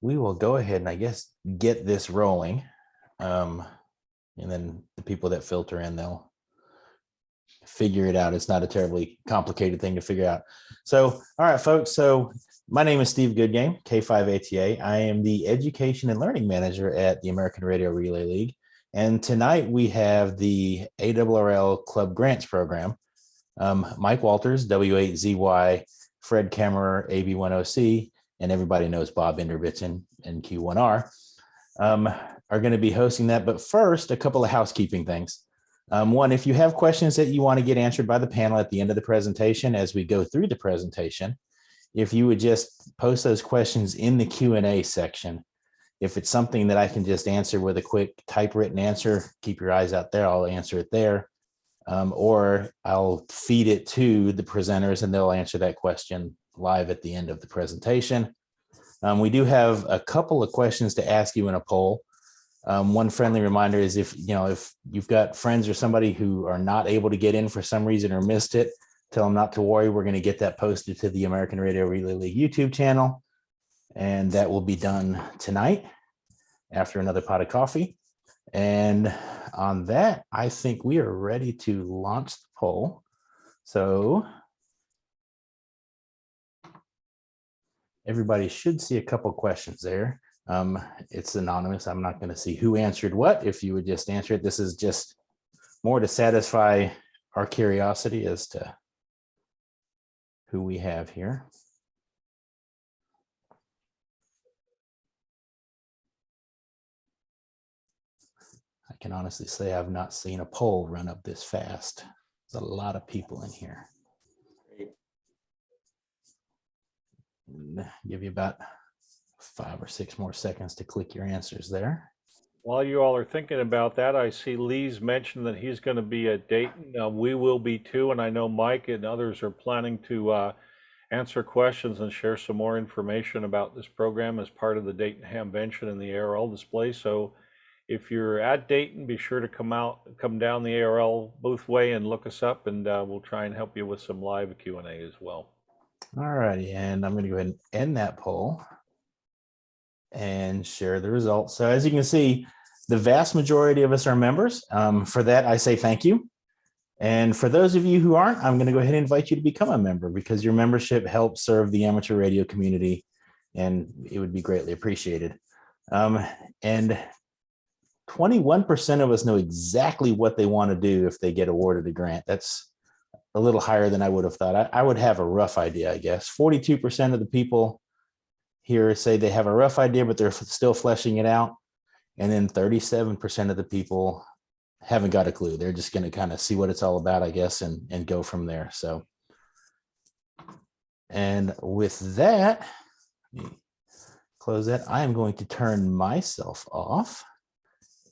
we will go ahead and I guess get this rolling. And then the people that filter in, they'll figure it out. It's not a terribly complicated thing to figure out. So, all right, folks. So my name is Steve Goodgame, K5ATA. I am the Education and Learning Manager at the American Radio Relay League. And tonight we have the ARRL Club Grants Program. Mike Walters, W8ZY, Fred Kemmerer, AB10C, and everybody knows Bob Enderbitz and Q1R, are going to be hosting that. But first, a couple of housekeeping things. One, if you have questions that you want to get answered by the panel at the end of the presentation, as we go through the presentation, if you would just post those questions in the Q&A section. If it's something that I can just answer with a quick typewritten answer, keep your eyes out there, I'll answer it there. Or I'll feed it to the presenters and they'll answer that question live at the end of the presentation. We do have a couple of questions to ask you in a poll. One friendly reminder is if you've got friends or somebody who are not able to get in for some reason or missed it, tell them not to worry. We're going to get that posted to the American Radio Relay League YouTube channel. And that will be done tonight after another pot of coffee. And on that, I think we are ready to launch the poll. So everybody should see a couple questions there. It's anonymous. I'm not going to see who answered what. If you would just answer it, this is just more to satisfy our curiosity as to who we have here. I can honestly say I've not seen a poll run up this fast. There's a lot of people in here. And give you about 5 or 6 more seconds to click your answers there. While you all are thinking about that, I see Lee's mentioned that he's going to be at Dayton. We will be too, and I know Mike and others are planning to answer questions and share some more information about this program as part of the Dayton Hamvention and the ARRL display. So if you're at Dayton, be sure to come down the ARRL booth way and look us up, and we'll try and help you with some live Q&A as well. All righty, and I'm going to go ahead and end that poll and share the results. So as you can see, the vast majority of us are members. For that, I say thank you. And for those of you who aren't, I'm going to go ahead and invite you to become a member because your membership helps serve the amateur radio community, and it would be greatly appreciated. And 21% of us know exactly what they want to do if they get awarded a grant. That's a little higher than I would have thought. I would have a rough idea, I guess. 42% of the people here say they have a rough idea, but they're still fleshing it out. And then 37% of the people haven't got a clue. They're just going to kind of see what it's all about, I guess, and go from there. So, and with that, let me close that. I am going to turn myself off.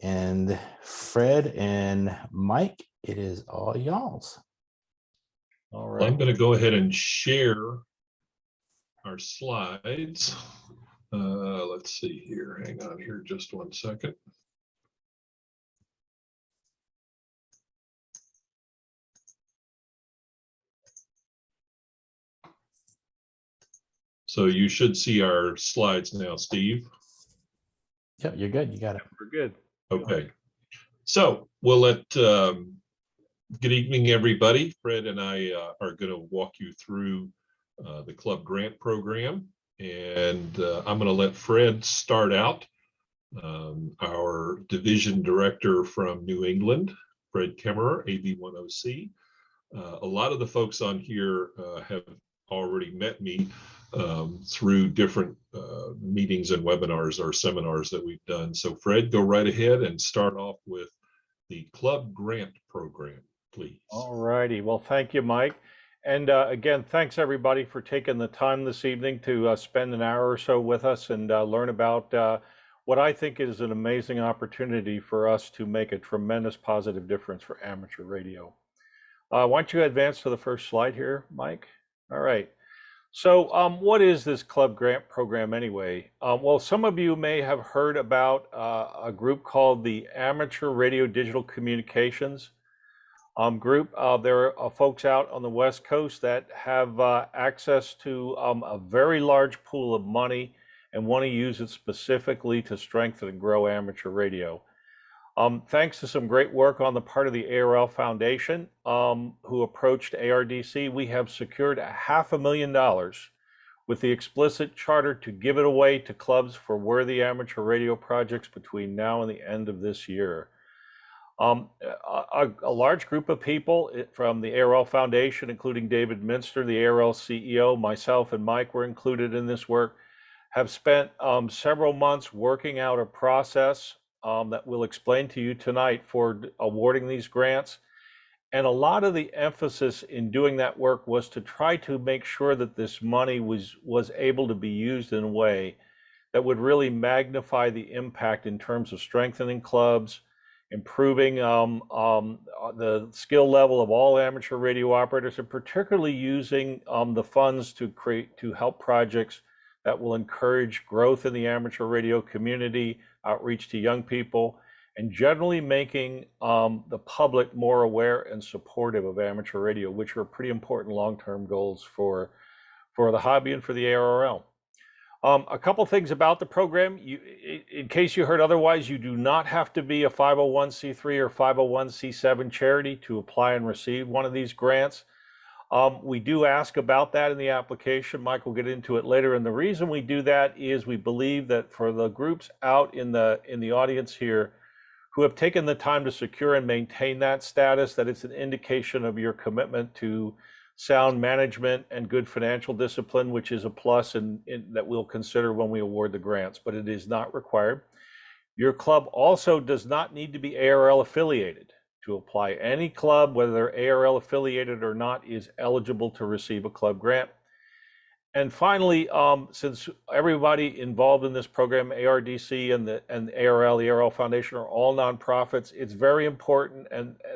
And Fred and Mike, it is all y'all's. All right. I'm going to go ahead and share our slides. Let's see here. Hang on here just 1 second. So you should see our slides now, Steve. Yep, you're good. You got it. We're good. Okay. So we'll let, good evening, everybody. Fred and I are going to walk you through the Club Grant Program. And I'm going to let Fred start out, our division director from New England, Fred Kemmerer, AB10C. A lot of the folks on here have already met me through different meetings and webinars or seminars that we've done. So Fred, go right ahead and start off with the Club Grant Program, please. All righty. Well, thank you, Mike. And again, thanks everybody for taking the time this evening to spend an hour or so with us and learn about what I think is an amazing opportunity for us to make a tremendous positive difference for amateur radio. Why don't you advance to the first slide here, Mike? All right. So what is this Club Grant Program anyway? Well, some of you may have heard about a group called the Amateur Radio Digital Communications group. There are folks out on the West Coast that have access to a very large pool of money and want to use it specifically to strengthen and grow amateur radio. Thanks to some great work on the part of the ARRL Foundation, who approached ARDC, we have secured $500,000 with the explicit charter to give it away to clubs for worthy amateur radio projects between now and the end of this year. A large group of people from the ARRL Foundation, including David Minster, the ARRL CEO, myself, and Mike were included in this work, have spent several months working out a process that we'll explain to you tonight for awarding these grants. And a lot of the emphasis in doing that work was to try to make sure that this money was able to be used in a way that would really magnify the impact in terms of strengthening clubs, improving the skill level of all amateur radio operators, and particularly using the funds to help projects that will encourage growth in the amateur radio community, outreach to young people, and generally making the public more aware and supportive of amateur radio, which are pretty important long-term goals for the hobby and for the ARRL. A couple things about the program. In case you heard otherwise, you do not have to be a 501c3 or 501c7 charity to apply and receive one of these grants. We do ask about that in the application. Mike will get into it later. And the reason we do that is we believe that for the groups out in the audience here who have taken the time to secure and maintain that status, that it's an indication of your commitment to sound management and good financial discipline, which is a plus that we'll consider when we award the grants, but it is not required. Your club also does not need to be ARRL affiliated to apply. Any club, whether they're ARRL affiliated or not, is eligible to receive a club grant. And finally, since everybody involved in this program, ARDC and ARRL, the ARRL Foundation, are all nonprofits, it's very important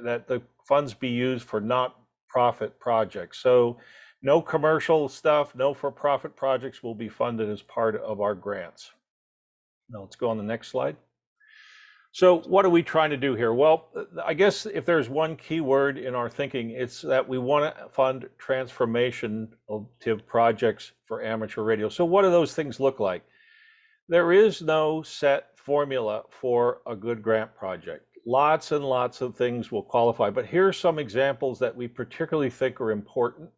that the funds be used for not-profit projects. So no commercial stuff, no for-profit projects will be funded as part of our grants. Now let's go on the next slide. So what are we trying to do here? Well, I guess if there's one key word in our thinking, it's that we want to fund transformative projects for amateur radio. So what do those things look like? There is no set formula for a good grant project. Lots and lots of things will qualify, but here are some examples that we particularly think are important.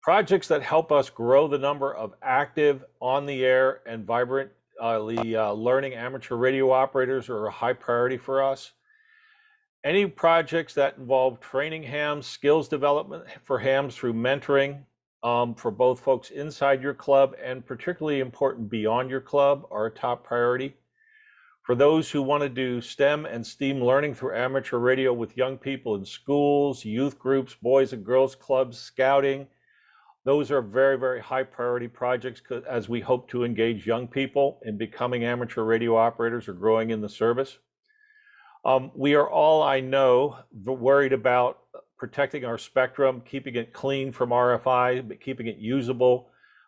Projects that help us grow the number of active, on the air, and vibrant learning amateur radio operators are a high priority for us. Any projects that involve training hams, skills development for hams through mentoring for both folks inside your club and particularly important beyond your club are a top priority. For those who want to do STEM and STEAM learning through amateur radio with young people in schools, youth groups, boys and girls clubs, scouting, those are very, very high priority projects as we hope to engage young people in becoming amateur radio operators or growing in the service. We are all, I know, worried about protecting our spectrum, keeping it clean from RFI, but keeping it usable.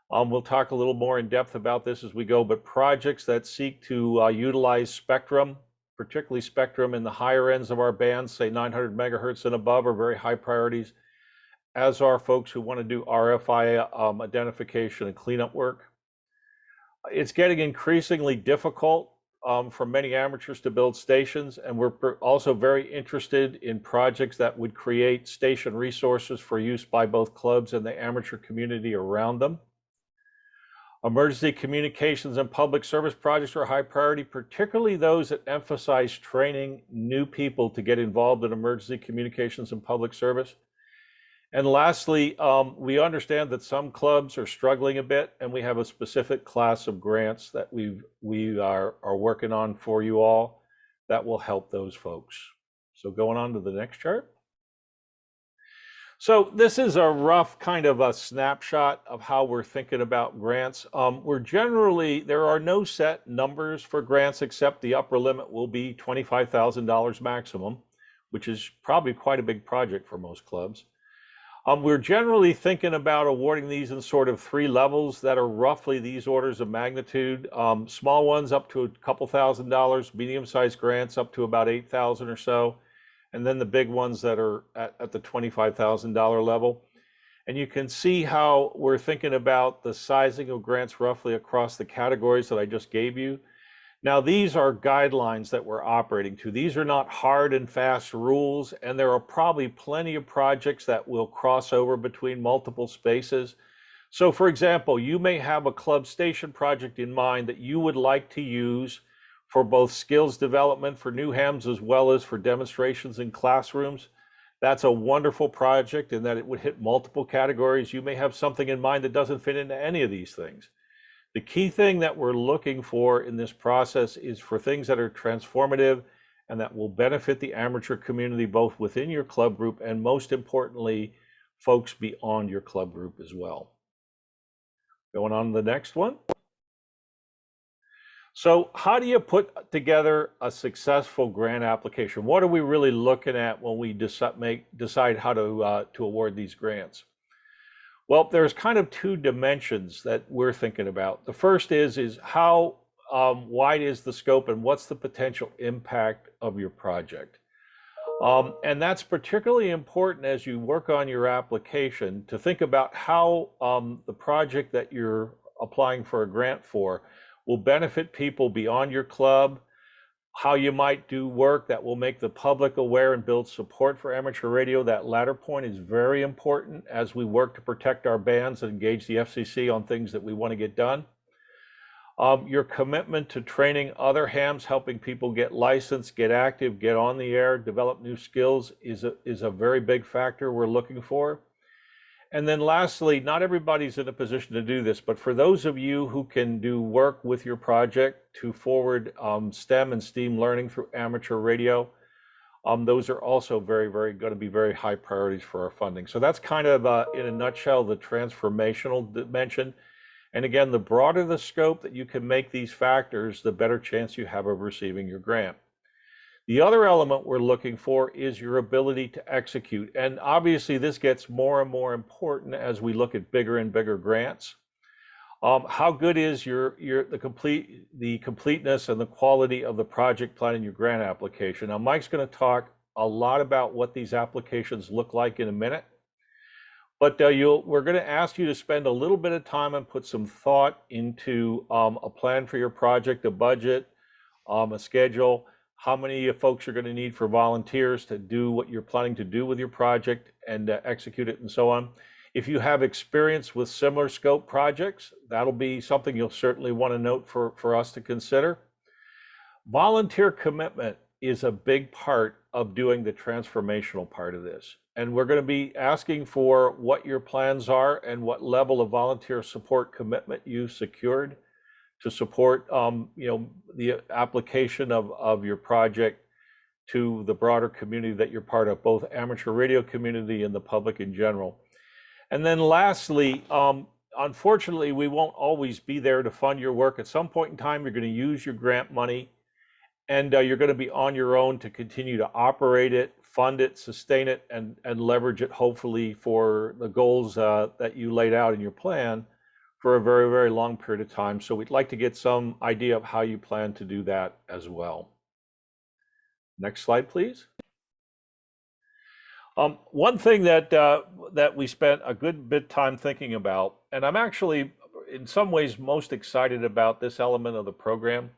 We'll talk a little more in depth about this as we go, but projects that seek to utilize spectrum, particularly spectrum in the higher ends of our bands, say 900 megahertz and above, are very high priorities, as are folks who want to do RFI identification and cleanup work. It's getting increasingly difficult for many amateurs to build stations, and we're also very interested in projects that would create station resources for use by both clubs and the amateur community around them. Emergency communications and public service projects are a high priority, particularly those that emphasize training new people to get involved in emergency communications and public service. And lastly, we understand that some clubs are struggling a bit, and we have a specific class of grants that we are working on for you all that will help those folks. So going on to the next chart. So this is a rough kind of a snapshot of how we're thinking about grants. There are no set numbers for grants except the upper limit will be $25,000 maximum, which is probably quite a big project for most clubs. We're generally thinking about awarding these in sort of three levels that are roughly these orders of magnitude. Small ones up to a couple $1,000s, medium-sized grants up to about $8,000 or so, and then the big ones that are at the $25,000 level. And you can see how we're thinking about the sizing of grants roughly across the categories that I just gave you. Now, these are guidelines that we're operating to. These are not hard and fast rules, and there are probably plenty of projects that will cross over between multiple spaces. So for example, you may have a club station project in mind that you would like to use for both skills development for new hams as well as for demonstrations in classrooms. That's a wonderful project in that it would hit multiple categories. You may have something in mind that doesn't fit into any of these things. The key thing that we're looking for in this process is for things that are transformative and that will benefit the amateur community, both within your club group and most importantly, folks beyond your club group as well. Going on to the next one. So how do you put together a successful grant application? What are we really looking at when we decide how to award these grants? Well, there's kind of two dimensions that we're thinking about. The first is how wide is the scope and what's the potential impact of your project? And that's particularly important as you work on your application to think about how the project that you're applying for a grant for will benefit people beyond your club, how you might do work that will make the public aware and build support for amateur radio. That latter point is very important as we work to protect our bands and engage the FCC on things that we want to get done. Your commitment to training other hams, helping people get licensed, get active, get on the air, develop new skills is a very big factor we're looking for. And then lastly, not everybody's in a position to do this, but for those of you who can do work with your project to forward STEM and STEAM learning through amateur radio, those are also very going to be very high priorities for our funding. So that's kind of, in a nutshell, the transformational dimension. And again, the broader the scope that you can make these factors, the better chance you have of receiving your grant. The other element we're looking for is your ability to execute. And obviously this gets more and more important as we look at bigger and bigger grants. How good is the completeness and the quality of the project plan in your grant application? Now, Mike's going to talk a lot about what these applications look like in a minute. But we're going to ask you to spend a little bit of time and put some thought into a plan for your project, a budget, a schedule, how many folks you're going to need for volunteers to do what you're planning to do with your project and execute it and so on. If you have experience with similar scope projects, that'll be something you'll certainly want to note for us to consider. Volunteer commitment is a big part of doing the transformational part of this. And we're going to be asking for what your plans are and what level of volunteer support commitment you secured to support the application of your project to the broader community that you're part of, both amateur radio community and the public in general. And then lastly, unfortunately, we won't always be there to fund your work. At some point in time, you're going to use your grant money and you're going to be on your own to continue to operate it, fund it, sustain it, and leverage it hopefully for the goals that you laid out in your plan for a very long period of time. So we'd like to get some idea of how you plan to do that as well. Next slide, please. One thing that we spent a good bit of time thinking about, and I'm actually in some ways most excited about this element of the program.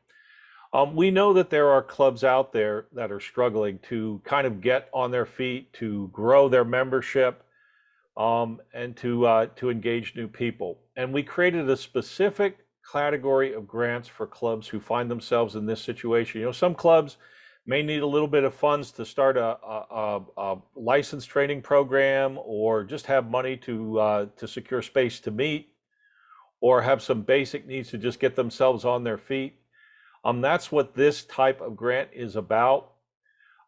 We know that there are clubs out there that are struggling to kind of get on their feet, to grow their membership, and to engage new people. And we created a specific category of grants for clubs who find themselves in this situation. Some clubs may need a little bit of funds to start a license training program, or just have money to secure space to meet, or have some basic needs to just get themselves on their feet. That's what this type of grant is about.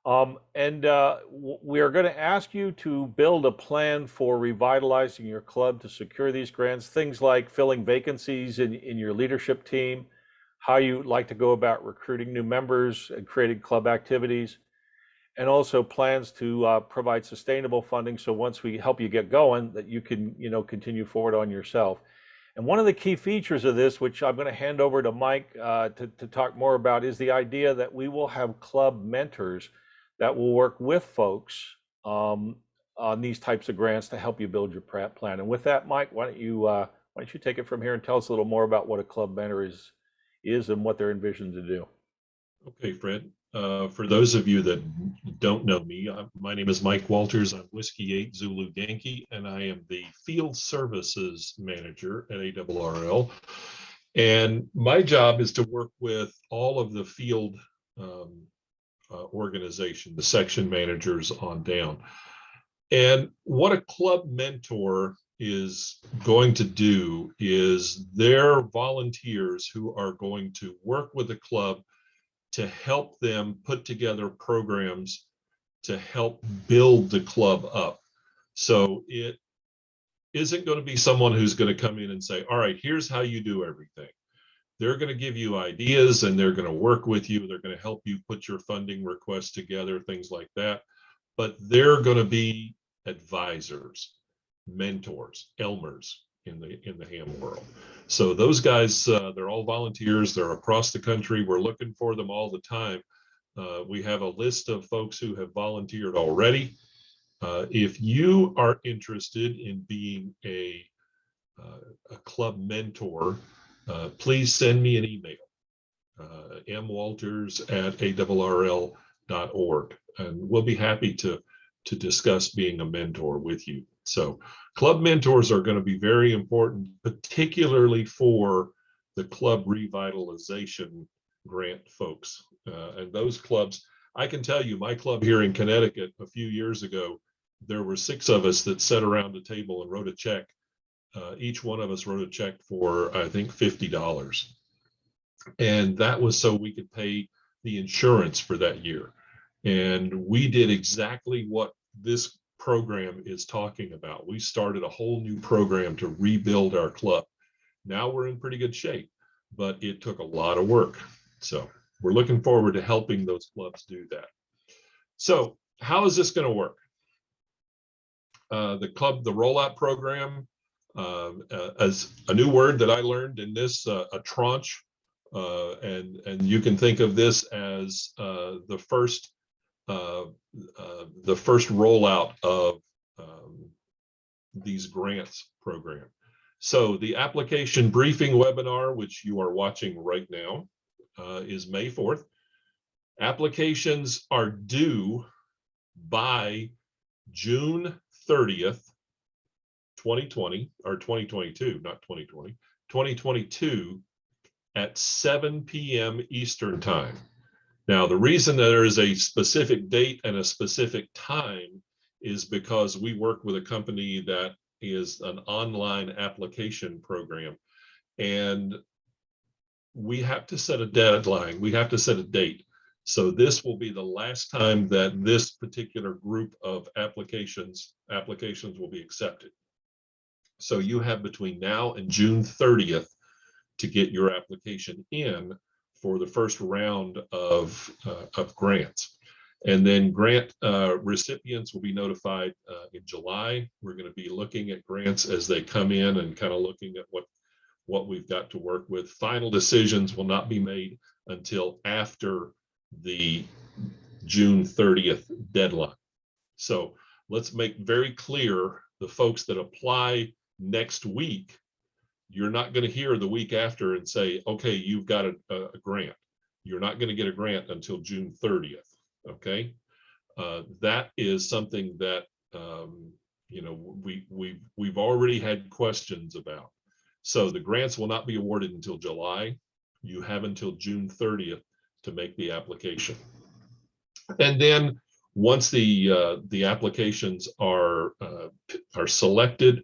We are going to ask you to build a plan for revitalizing your club to secure these grants, things like filling vacancies in your leadership team, how you like to go about recruiting new members and creating club activities, and also plans to provide sustainable funding. So once we help you get going, that you can, continue forward on yourself. And one of the key features of this, which I'm going to hand over to Mike to talk more about, is the idea that we will have club mentors that will work with folks on these types of grants to help you build your plan. And with that, Mike, why don't you take it from here and tell us a little more about what a club mentor is and what they're envisioned to do. Okay, Fred. For those of you that don't know me, my name is Mike Walters. I'm Whiskey 8 Zulu Yankee, and I am the Field Services Manager at ARRL. And my job is to work with all of the field organization, the section managers on down. And what a club mentor is going to do is they're volunteers who are going to work with the club to help them put together programs to help build the club up. So it isn't going to be someone who's going to come in and say, all right, here's how you do everything. They're going to give you ideas and they're going to work with you. They're going to help you put your funding requests together, things like that. But they're going to be advisors, mentors, Elmers in the ham world. So those guys, they're all volunteers. They're across the country. We're looking for them all the time. We have a list of folks who have volunteered already. If you are interested in being a club mentor, please send me an email, mwalters@arrl.org, and we'll be happy to discuss being a mentor with you. So club mentors are going to be very important, particularly for the club revitalization grant folks. And those clubs, I can tell you, my club here in Connecticut a few years ago, there were 6 of us that sat around the table and wrote a check. Each one of us wrote a check for, I think, $50. And that was so we could pay the insurance for that year. And we did exactly what this program is talking about. We started a whole new program to rebuild our club. Now we're in pretty good shape, but it took a lot of work. So we're looking forward to helping those clubs do that. So how is this going to work? The rollout program, as a new word that I learned in this, a tranche, and you can think of this as the first rollout of these grants program. So the application briefing webinar, which you are watching right now, is May 4th. Applications are due by June 30th, 2020, or 2022, not 2020, 2022 at 7 p.m. Eastern time. Now, the reason that there is a specific date and a specific time is because we work with a company that is an online application program, and we have to set a deadline. We have to set a date. So this will be the last time that this particular group of applications will be accepted. So you have between now and June 30th to get your application in for the first round of grants. And then grant recipients will be notified in July. We're going to be looking at grants as they come in and kind of looking at what we've got to work with. Final decisions will not be made until after the June 30th deadline. So let's make very clear, the folks that apply next week, you're not going to hear the week after and say, okay, you've got a grant. You're not going to get a grant until June 30th. Okay, that is something that you know, we've already had questions about. So the grants will not be awarded until July. You have until June 30th to make the application. And then once the applications are selected,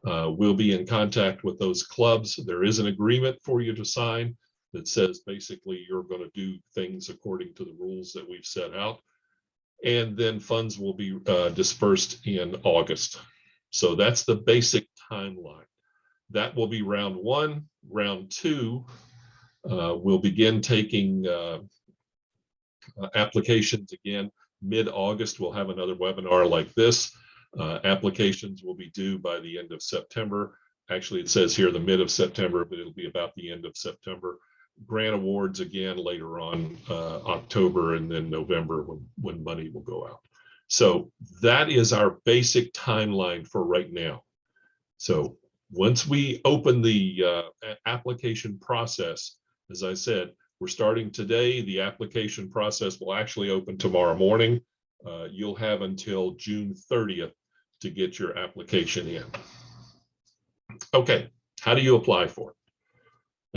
we'll be in contact with those clubs. There is an agreement for you to sign that says basically you're going to do things according to the rules that we've set out. And then funds will be dispersed in August. So that's the basic timeline. That will be round 1. Round 2, we'll begin taking applications again. Mid-August, we'll have another webinar like this. Applications will be due by the end of September. Actually, it says here the mid of September, but it'll be about the end of September. Grant awards again later on, October and then November when money will go out. So that is our basic timeline for right now. So once we open the application process, as I said, we're starting today. The application process will actually open tomorrow morning. You'll have until June 30th to get your application in. Okay, how do you apply for it?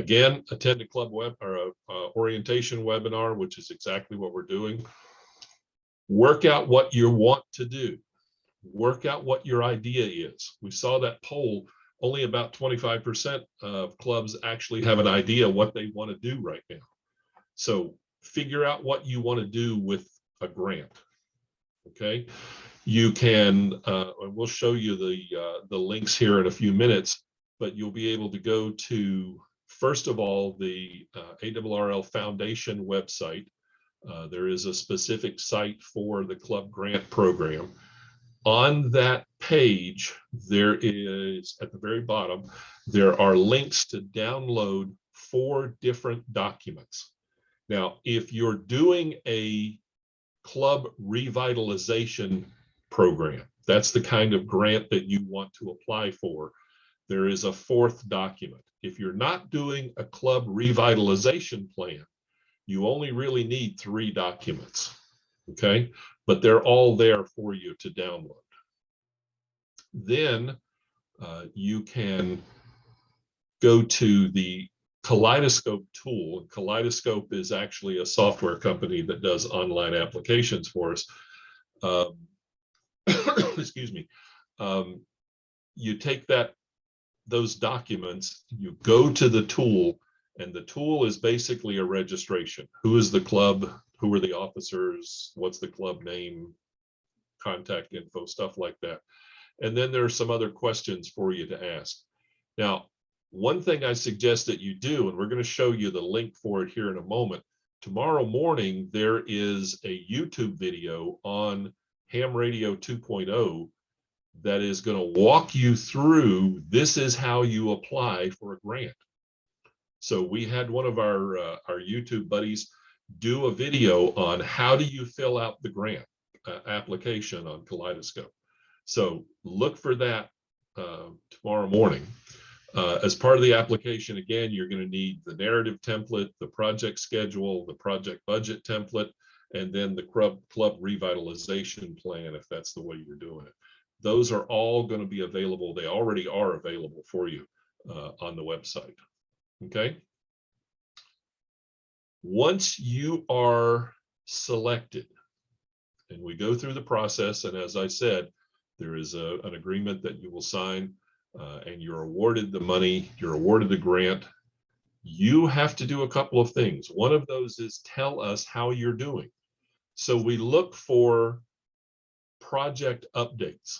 Again, attend a club web or a orientation webinar, which is exactly what we're doing. Work out what you want to do. Work out what your idea is. We saw that poll, only about 25% of clubs actually have an idea what they want to do right now. So figure out what you want to do with a grant. Okay, you can, and we'll show you the links here in a few minutes, but you'll be able to go to, first of all, the ARRL Foundation website. There is a specific site for the Club Grant Program. On that page, there is, at the very bottom, there are links to download 4 different documents. Now, if you're doing a club revitalization program, that's the kind of grant that you want to apply for, there is a 4th document. If you're not doing a club revitalization plan, you only really need 3 documents, okay? But they're all there for you to download. Then you can go to the Kaleidoscope tool. Kaleidoscope is actually a software company that does online applications for us. Excuse me. You take those documents, you go to the tool, and the tool is basically a registration. Who is the club? Who are the officers? What's the club name? Contact info, stuff like that. And then there are some other questions for you to ask. Now, one thing I suggest that you do, and we're going to show you the link for it here in a moment. Tomorrow morning, there is a YouTube video on Ham Radio 2.0 that is going to walk you through, this is how you apply for a grant. So we had one of our YouTube buddies do a video on how do you fill out the grant application on Kaleidoscope. So look for that tomorrow morning. As part of the application, again, you're going to need the narrative template, the project schedule, the project budget template, and then the club revitalization plan, if that's the way you're doing it. Those are all going to be available. They already are available for you on the website. Okay. Once you are selected, and we go through the process, and as I said, there is an agreement that you will sign, and you're awarded the money, you're awarded the grant. You have to do a couple of things. One of those is tell us how you're doing. So we look for project updates,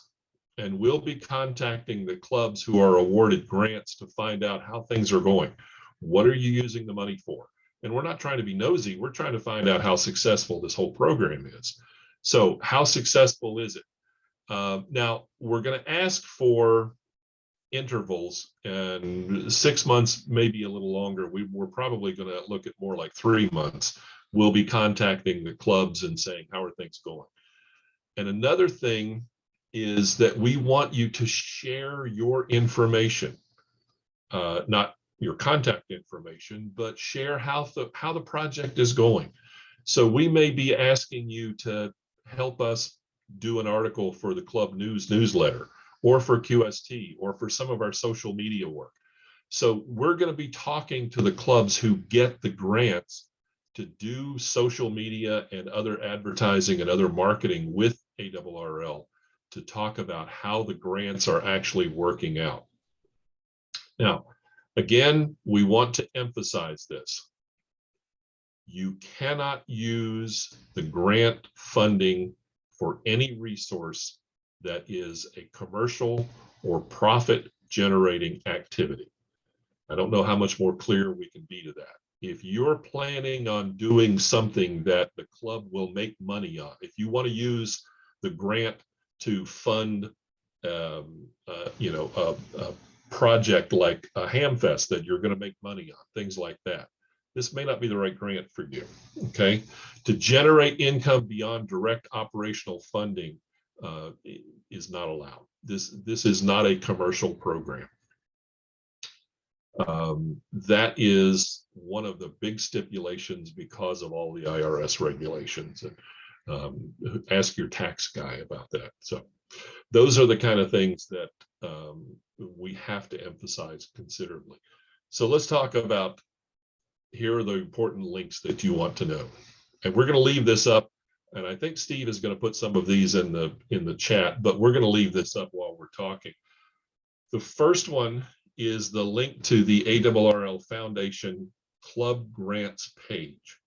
and we'll be contacting the clubs who are awarded grants to find out how things are going. What are you using the money for? And we're not trying to be nosy. We're trying to find out how successful this whole program is. So how successful is it? Now, we're going to ask for intervals, and 6 months, maybe a little longer. We're probably going to look at more like 3 months. We'll be contacting the clubs and saying, how are things going? And another thing is that we want you to share your information, not your contact information, but share how the project is going. So we may be asking you to help us do an article for the club newsletter, or for QST, or for some of our social media work. So we're going to be talking to the clubs who get the grants to do social media and other advertising and other marketing with ARRL to talk about how the grants are actually working out. Now, again, we want to emphasize this. You cannot use the grant funding for any resource that is a commercial or profit generating activity. I don't know how much more clear we can be to that. If you're planning on doing something that the club will make money on, if you want to use the grant to fund a project like a ham fest that you're going to make money on, things like that, this may not be the right grant for you. Okay, to generate income beyond direct operational funding is not allowed. This is not a commercial program. That is one of the big stipulations because of all the IRS regulations. And ask your tax guy about that. So those are the kind of things that we have to emphasize considerably. So let's talk about, here are the important links that you want to know. And we're going to leave this up. And I think Steve is going to put some of these in the chat, but we're going to leave this up while we're talking. The first one is the link to the ARRL Foundation Club Grants page.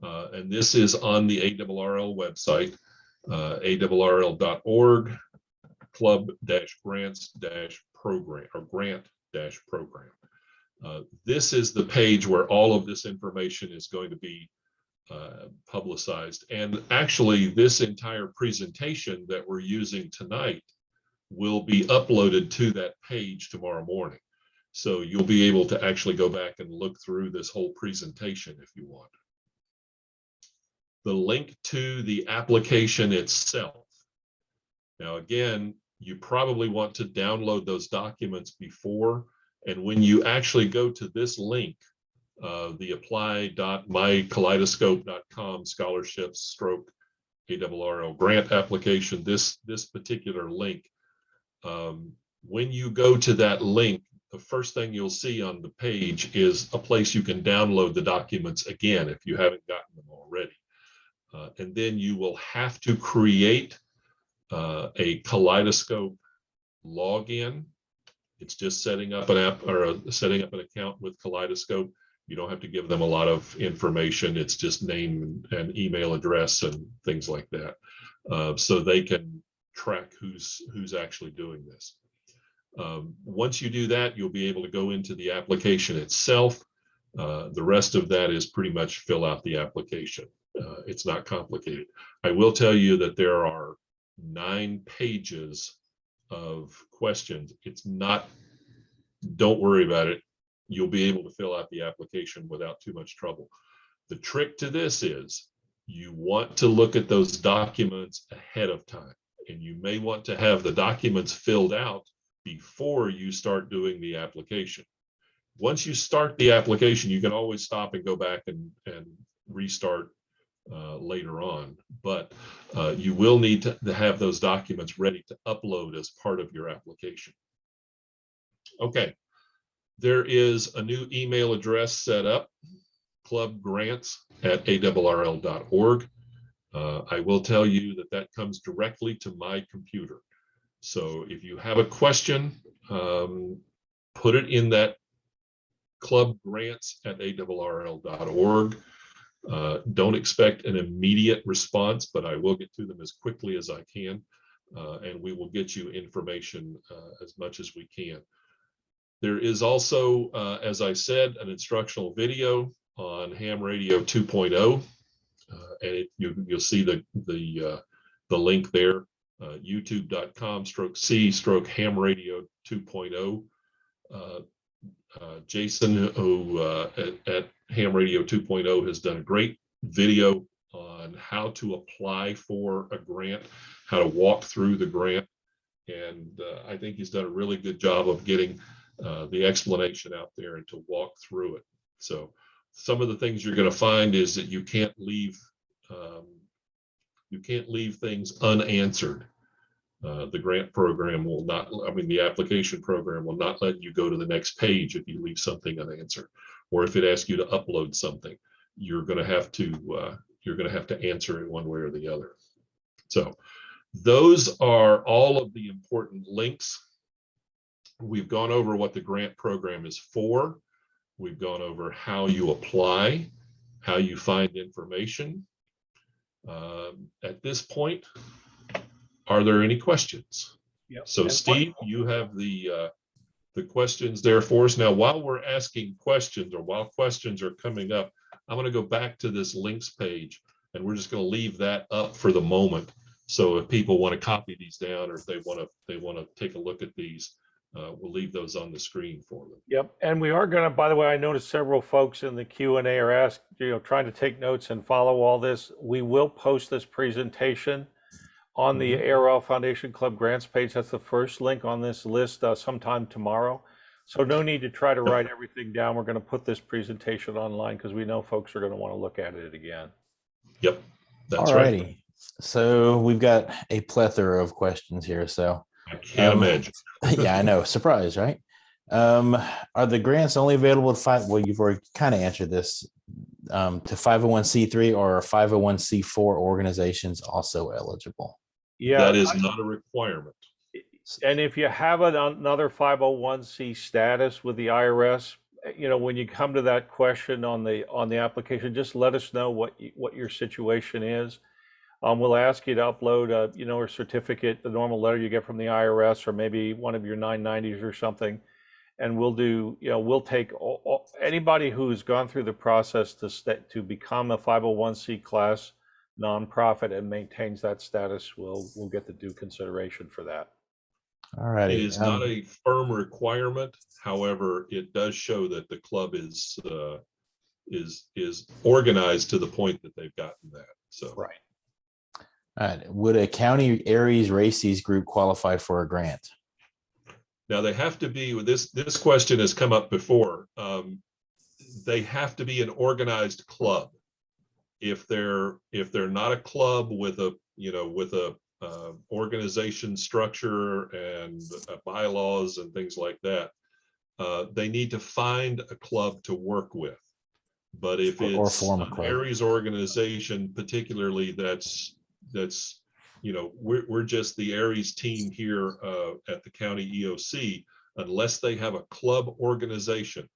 And this is on the ARRL website, arrl.org, club-grants-program or grant-program. This is the page where all of this information is going to be publicized. And actually, this entire presentation that we're using tonight will be uploaded to that page tomorrow morning. So you'll be able to actually go back and look through this whole presentation if you want. The link to the application itself. Now, again, you probably want to download those documents before, and when you actually go to this link, the apply.mykaleidoscope.com scholarships / ARRL grant application, this particular link, when you go to that link, the first thing you'll see on the page is a place you can download the documents again if you haven't gotten them already. And then you will have to create a Kaleidoscope login. It's just setting up an app or setting up an account with Kaleidoscope. You don't have to give them a lot of information. It's just name and email address and things like that. So they can track who's actually doing this. Once you do that, you'll be able to go into the application itself. The rest of that is pretty much fill out the application. It's not complicated. I will tell you that there are 9 pages of questions. It's not, don't worry about it. You'll be able to fill out the application without too much trouble. The trick to this is you want to look at those documents ahead of time, and you may want to have the documents filled out before you start doing the application. Once you start the application, you can always stop and go back and restart later on, but you will need to have those documents ready to upload as part of your application. Okay, there is a new email address set up, clubgrants@arrl.org. I will tell you that that comes directly to my computer. So if you have a question, put it in that clubgrants@arrl.org. Don't expect an immediate response, but I will get to them as quickly as I can, and we will get you information as much as we can. There is also, as I said, an instructional video on Ham Radio 2.0, and you'll see the link there, youtube.com/C/Ham Radio 2.0. Jason, who at Ham Radio 2.0 has done a great video on how to apply for a grant, how to walk through the grant. And I think he's done a really good job of getting the explanation out there and to walk through it. So some of the things you're going to find is that you can't leave things unanswered. The grant program will not, the application program will not let you go to the next page if you leave something unanswered, or if it asks you to upload something, you're going to have to answer it one way or the other. So those are all of the important links. We've gone over what the grant program is for. We've gone over how you apply, how you find information. At this point, are there any questions? Yep. So Steve, you have the questions there for us. Now, while we're asking questions or while questions are coming up, I'm going to go back to this links page, and we're just going to leave that up for the moment. So if people want to copy these down, or if they want to take a look at these, we'll leave those on the screen for them. Yep, and we are going to, by the way, I noticed several folks in the Q&A are asked, trying to take notes and follow all this. We will post this presentation on the ARRL Foundation Club Grants page. That's the first link on this list sometime tomorrow. So no need to try to write everything down. We're going to put this presentation online because we know folks are going to want to look at it again. Yep, that's Alrighty. right. So we've got a plethora of questions here. So I can't imagine. yeah, I know. Surprise, right? Are the grants only available to well, you've already kind of answered this, to 501c3 or 501c4 organizations also eligible? Yeah, that is not a requirement. and if you have another 501c status with the IRS, when you come to that question on the application, just let us know what your situation is. We'll ask you to upload a certificate, the normal letter you get from the IRS, or maybe one of your 990s or something, and we'll take anybody who's gone through the process to become a 501c class nonprofit and maintains that status. We'll get the due consideration for that. All righty. It is not a firm requirement. However, it does show that the club is organized to the point that they've gotten that. So Right. All right. Would a county Aries Races group qualify for a grant? now they have to be, this question has come up before. They have to be an organized club. If they're not a club with a organization structure and bylaws and things like that, they need to find a club to work with. But if it's an Aries organization, particularly we're just the Aries team here at the county EOC, unless they have a club organization.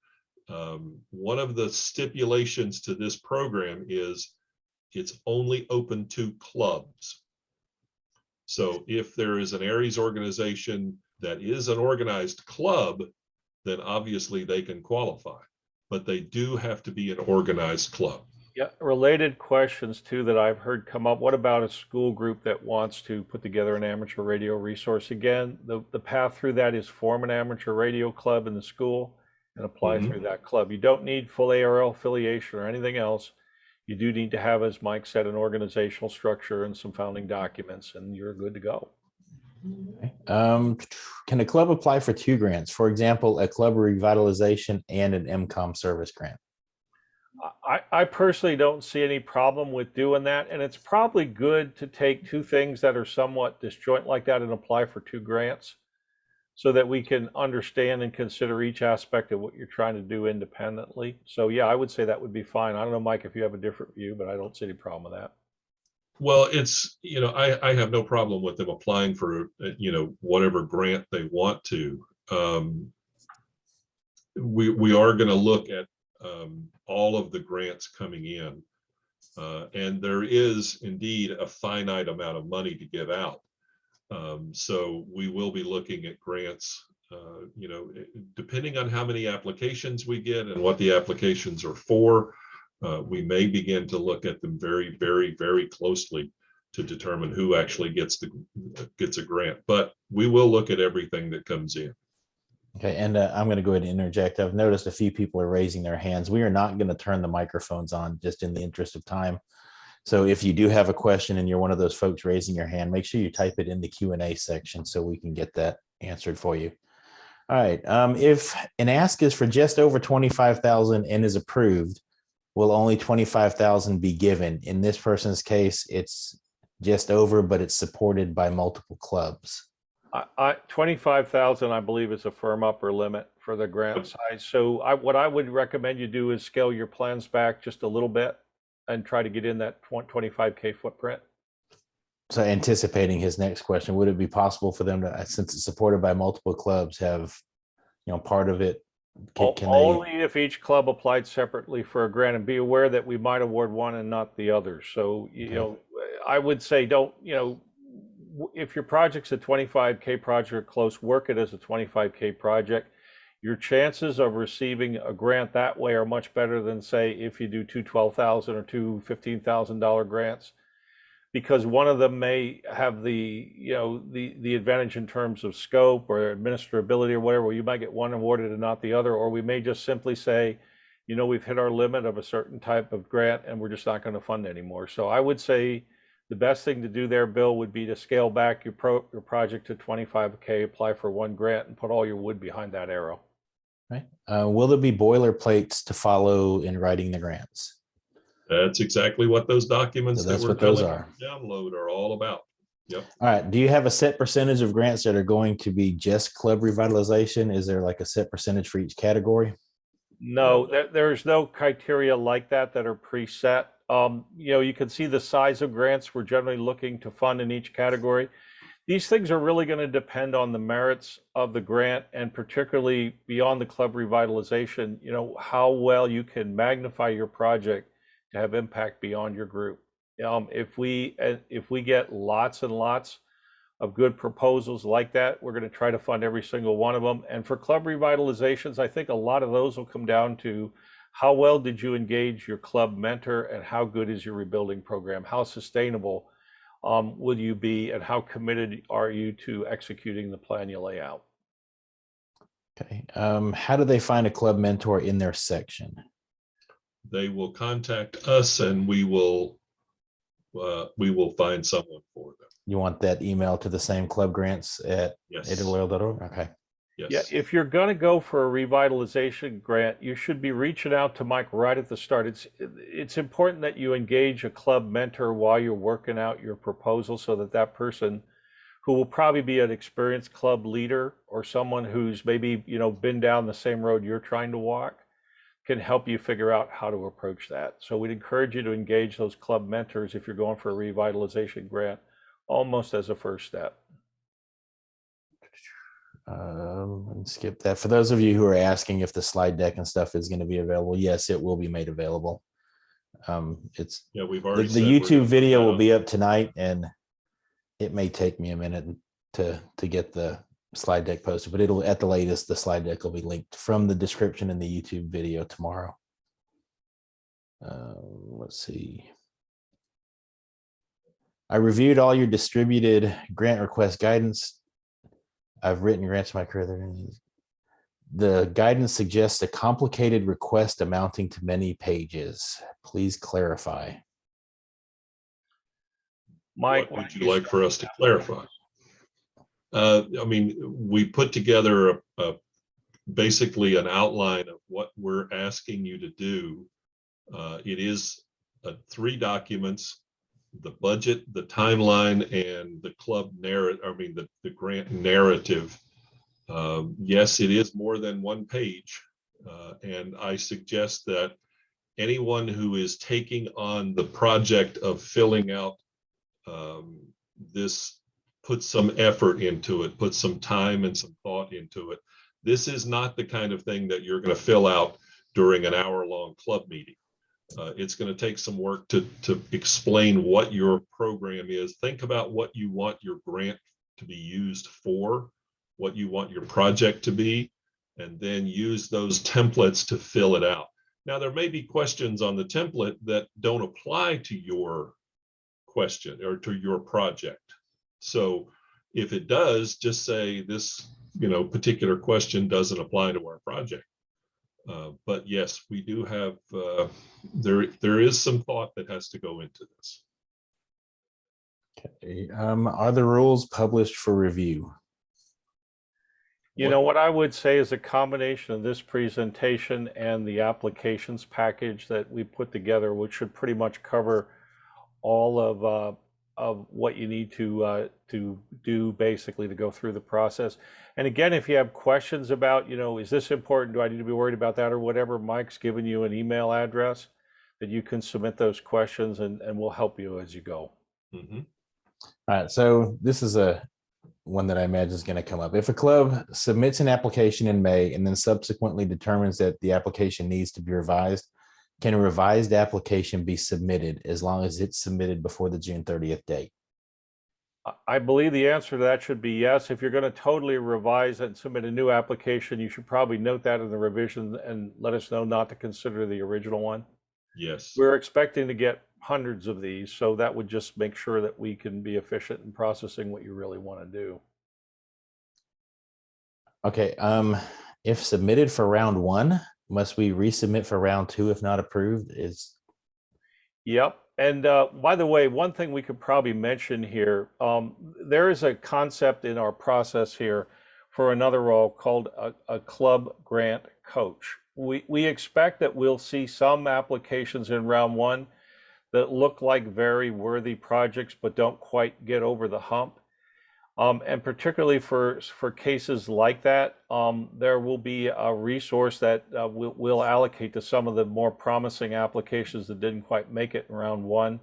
One of the stipulations to this program is it's only open to clubs. So if there is an Aries organization that is an organized club, then obviously they can qualify, but they do have to be an organized club. Yeah, related questions too that I've heard come up. What about a school group that wants to put together an amateur radio resource? Again, the path through that is form an amateur radio club in the school and apply through that club. You don't need full ARRL affiliation or anything else. You do need to have, as Mike said, an organizational structure and some founding documents, and you're good to go. Okay. Can a club apply for 2 grants? For example, a club revitalization and an MCOM service grant? I personally don't see any problem with doing that, and it's probably good to take 2 things that are somewhat disjoint like that and apply for 2 grants so that we can understand and consider each aspect of what you're trying to do independently. So yeah, I would say that would be fine. I don't know, Mike, if you have a different view, but I don't see any problem with that. Well, it's, I have no problem with them applying for, whatever grant they want to. We are going to look at all of the grants coming in. And there is indeed a finite amount of money to give out. So we will be looking at grants, depending on how many applications we get and what the applications are for. We may begin to look at them very, very, very closely to determine who actually gets a grant. But we will look at everything that comes in. Okay, and I'm going to go ahead and interject. I've noticed a few people are raising their hands. We are not going to turn the microphones on just in the interest of time. So if you do have a question and you're one of those folks raising your hand, make sure you type it in the Q&A section so we can get that answered for you. All right. If an ask is for just over 25,000 and is approved, will only 25,000 be given? In this person's case, it's just over, but it's supported by multiple clubs. 25,000, I believe, is a firm upper limit for the grant size. So what I would recommend you do is scale your plans back just a little bit and try to get in that 25K footprint. So anticipating his next question, would it be possible for them to, since it's supported by multiple clubs, have, part of it? Only if each club applied separately for a grant, and be aware that we might award one and not the other. So, I would say don't, if your project's a 25K project or close, work it as a 25K project. Your chances of receiving a grant that way are much better than, say, if you do 2 $12,000 or 2 $15,000 grants. because one of them may have the, the advantage in terms of scope or administrability or whatever, where you might get one awarded and not the other, or we may just simply say, we've hit our limit of a certain type of grant and we're just not going to fund anymore. So I would say the best thing to do there, Bill, would be to scale back your project to 25K, apply for one grant, and put all your wood behind that arrow. Right. Will there be boilerplates to follow in writing the grants? That's exactly what those documents So that that's we're what those telling are. you to download are all about. Yep. All right. Do you have a set percentage of grants that are going to be just club revitalization? Is there like a set percentage for each category? No, there's no criteria like that are preset. You can see the size of grants we're generally looking to fund in each category. These things are really going to depend on the merits of the grant, and particularly beyond the club revitalization, how well you can magnify your project to have impact beyond your group. If we get lots and lots of good proposals like that, we're going to try to fund every single one of them. And for club revitalizations, I think a lot of those will come down to how well did you engage your club mentor, and how good is your rebuilding program? How sustainable will you be, and how committed are you to executing the plan you lay out? Okay. How do they find a club mentor in their section? They will contact us and we will find someone for them. You want that email to the same club grants at Yes. ARRL.org? Okay. Yes. Yeah, if you're going to go for a revitalization grant, you should be reaching out to Mike right at the start. It's important that you engage a club mentor while you're working out your proposal, so that person, who will probably be an experienced club leader or someone who's maybe been down the same road you're trying to walk, can help you figure out how to approach that. So we'd encourage you to engage those club mentors if you're going for a revitalization grant, almost as a first step. And skip that. For those of you who are asking if the slide deck and stuff is going to be available, yes, it will be made available. We've already the said we're YouTube gonna video put that will up. be up tonight, and it may take me a minute to get the slide deck posted, but it'll, at the latest, the slide deck will be linked from the description in the YouTube video tomorrow. Let's see. I reviewed all your distributed grant request guidance. I've written grants in my career. The guidance suggests a complicated request amounting to many pages. Please clarify. Mike, What would you like for us to clarify? We put together basically an outline of what we're asking you to do. It is 3 documents: the budget, the timeline, and the club narrative. The grant narrative. Yes, it is more than 1 page, and I suggest that anyone who is taking on the project of filling out this, put some effort into it, put some time and some thought into it. This is not the kind of thing that you're going to fill out during an hour-long club meeting. It's going to take some work to explain what your program is. Think about what you want your grant to be used for, what you want your project to be, and then use those templates to fill it out. Now, there may be questions on the template that don't apply to your question or to your project. So if it does, just say this, particular question doesn't apply to our project. But yes, we do have, there is some thought that has to go into this. Okay. Are the rules published for review? What I would say is a combination of this presentation and the applications package that we put together, which should pretty much cover all of what you need to do basically to go through the process. And again, if you have questions about, is this important? Do I need to be worried about that or whatever? Mike's given you an email address that you can submit those questions, and we'll help you as you go. Mm-hmm. All right. So this is one that I imagine is going to come up. If a club submits an application in May and then subsequently determines that the application needs to be revised, can a revised application be submitted as long as it's submitted before the June 30th date? I believe the answer to that should be yes. If you're going to totally revise and submit a new application, you should probably note that in the revision and let us know not to consider the original one. Yes. We're expecting to get hundreds of these, so that would just make sure that we can be efficient in processing what you really want to do. Okay. If submitted for round 1, must we resubmit for round 2 if not approved? Yep. And by the way, one thing we could probably mention here, there is a concept in our process here for another role called a club grant coach. We expect that we'll see some applications in round 1 that look like very worthy projects but don't quite get over the hump. And particularly for cases like that, there will be a resource that we'll allocate to some of the more promising applications that didn't quite make it in round 1,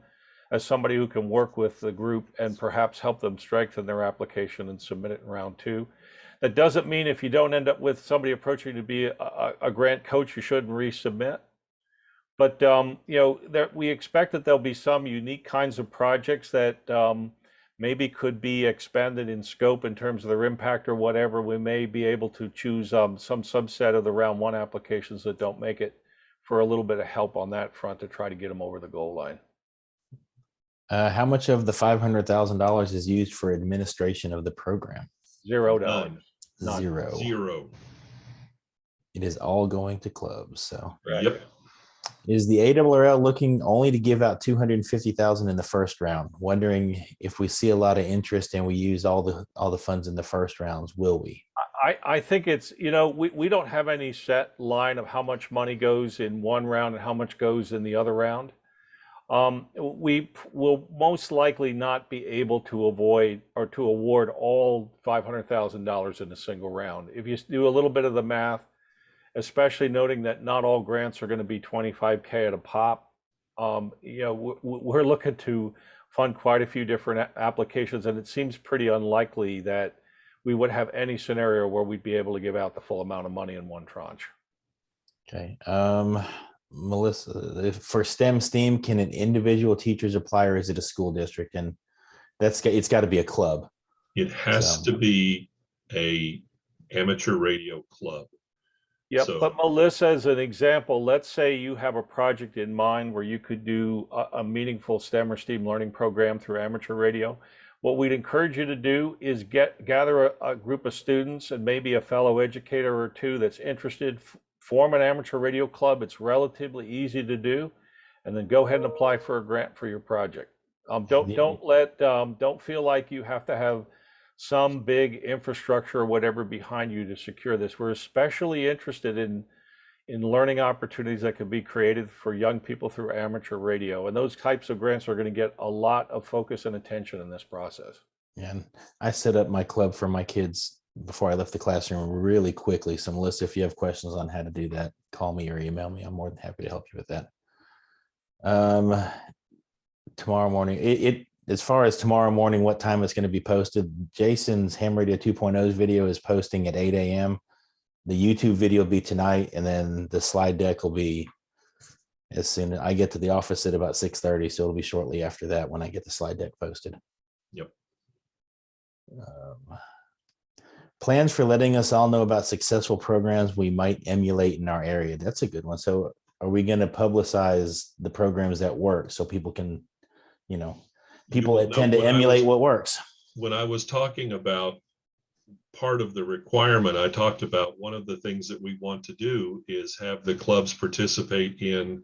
as somebody who can work with the group and perhaps help them strengthen their application and submit it in round 2. That doesn't mean if you don't end up with somebody approaching to be a grant coach, you shouldn't resubmit. But we expect that there'll be some unique kinds of projects that maybe could be expanded in scope in terms of their impact or whatever. We may be able to choose some subset of the round 1 applications that don't make it for a little bit of help on that front to try to get them over the goal line. How much of the $500,000 is used for administration of the program? $0. None. None. Zero. Zero. It is all going to clubs. So Right. Yep. is the ARRL looking only to give out $250,000 in the first round? Wondering if we see a lot of interest and we use all the funds in the first rounds, will we? I think it's, we don't have any set line of how much money goes in one round and how much goes in the other round. We will most likely not be able to avoid or to award all $500,000 in a single round. If you do a little bit of the math, especially noting that not all grants are going to be $25K at a pop, we're looking to fund quite a few different applications, and it seems pretty unlikely that we would have any scenario where we'd be able to give out the full amount of money in one tranche. Okay. Melissa, for STEM, can an individual teachers apply, or is it a school district? And it's got to be a club. It has to be a amateur radio club. Yep, So, but Melissa, as an example, let's say you have a project in mind where you could do a meaningful STEM or STEAM learning program through amateur radio. What we'd encourage you to do is gather a group of students and maybe a fellow educator or two that's interested, form an amateur radio club. It's relatively easy to do, and then go ahead and apply for a grant for your project. Don't feel like you have to have some big infrastructure or whatever behind you to secure this. We're especially interested in learning opportunities that can be created for young people through amateur radio. And those types of grants are going to get a lot of focus and attention in this process. And I set up my club for my kids before I left the classroom really quickly. So Melissa, if you have questions on how to do that, call me or email me. I'm more than happy to help you with that. Tomorrow morning, as far as tomorrow morning, what time it's going to be posted, Jason's Ham Radio 2.0's video is posting at 8 a.m. The YouTube video will be tonight, and then the slide deck will be as soon as I get to the office at about 6:30. So it'll be shortly after that when I get the slide deck posted. yep. Plans for letting us all know about successful programs we might emulate in our area. That's a good one. So are we going to publicize the programs that work so people can, people that tend to emulate what works? When I was talking about part of the requirement, I talked about one of the things that we want to do is have the clubs participate in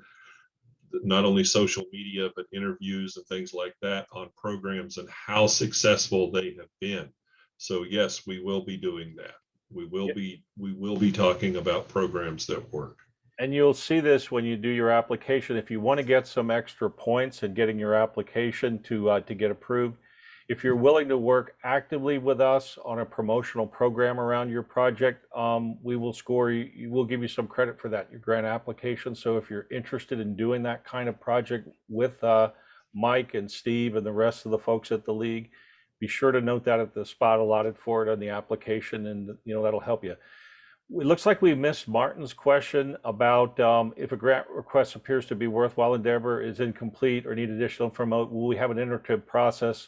not only social media, but interviews and things like that on programs and how successful they have been. So yes, we will be doing that. We will be talking about programs that work. And you'll see this when you do your application. If you want to get some extra points in getting your application to get approved, if you're willing to work actively with us on a promotional program around your project, we will score you. We'll give you some credit for that, your grant application. So if you're interested in doing that kind of project with Mike and Steve and the rest of the folks at the league, be sure to note that at the spot allotted for it on the application, and that'll help you. It looks like we missed Martin's question about if a grant request appears to be worthwhile endeavor, is incomplete, or need additional information, will we have an iterative process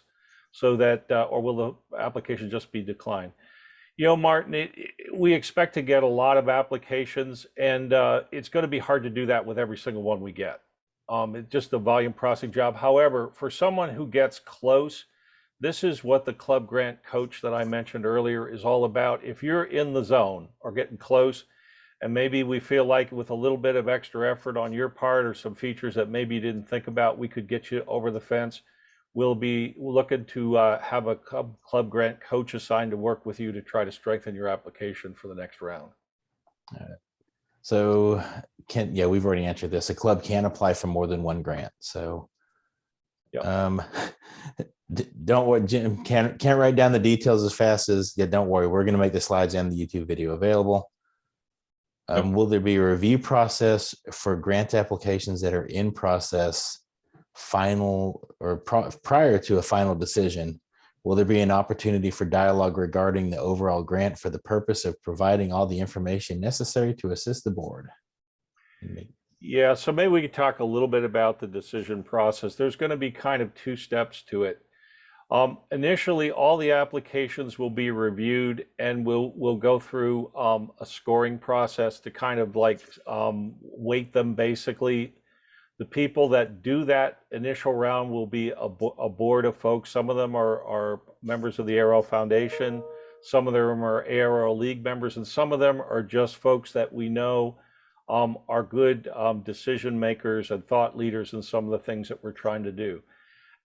so that, or will the application just be declined? Martin, we expect to get a lot of applications, and it's going to be hard to do that with every single one we get. It's just a volume processing job. However, for someone who gets close, this is what the club grant coach that I mentioned earlier is all about. If you're in the zone or getting close, and maybe we feel like with a little bit of extra effort on your part or some features that maybe you didn't think about, we could get you over the fence. We'll be looking to have a club grant coach assigned to work with you to try to strengthen your application for the next round. So we've already answered this. A club can apply for more than one grant. So Yep. Don't worry, Jim can't write down the details as fast as, don't worry. We're going to make the slides and the YouTube video available. Will there be a review process for grant applications that are in process final or prior to a final decision? Will there be an opportunity for dialogue regarding the overall grant for the purpose of providing all the information necessary to assist the board? Yeah, so maybe we could talk a little bit about the decision process. There's going to be kind of two steps to it. Initially, all the applications will be reviewed, and we'll go through a scoring process to kind of like weight them. Basically, the people that do that initial round will be a board of folks. Some of them are members of the ARRL Foundation, some of them are ARRL League members, and some of them are just folks that we know are good decision makers and thought leaders in some of the things that we're trying to do.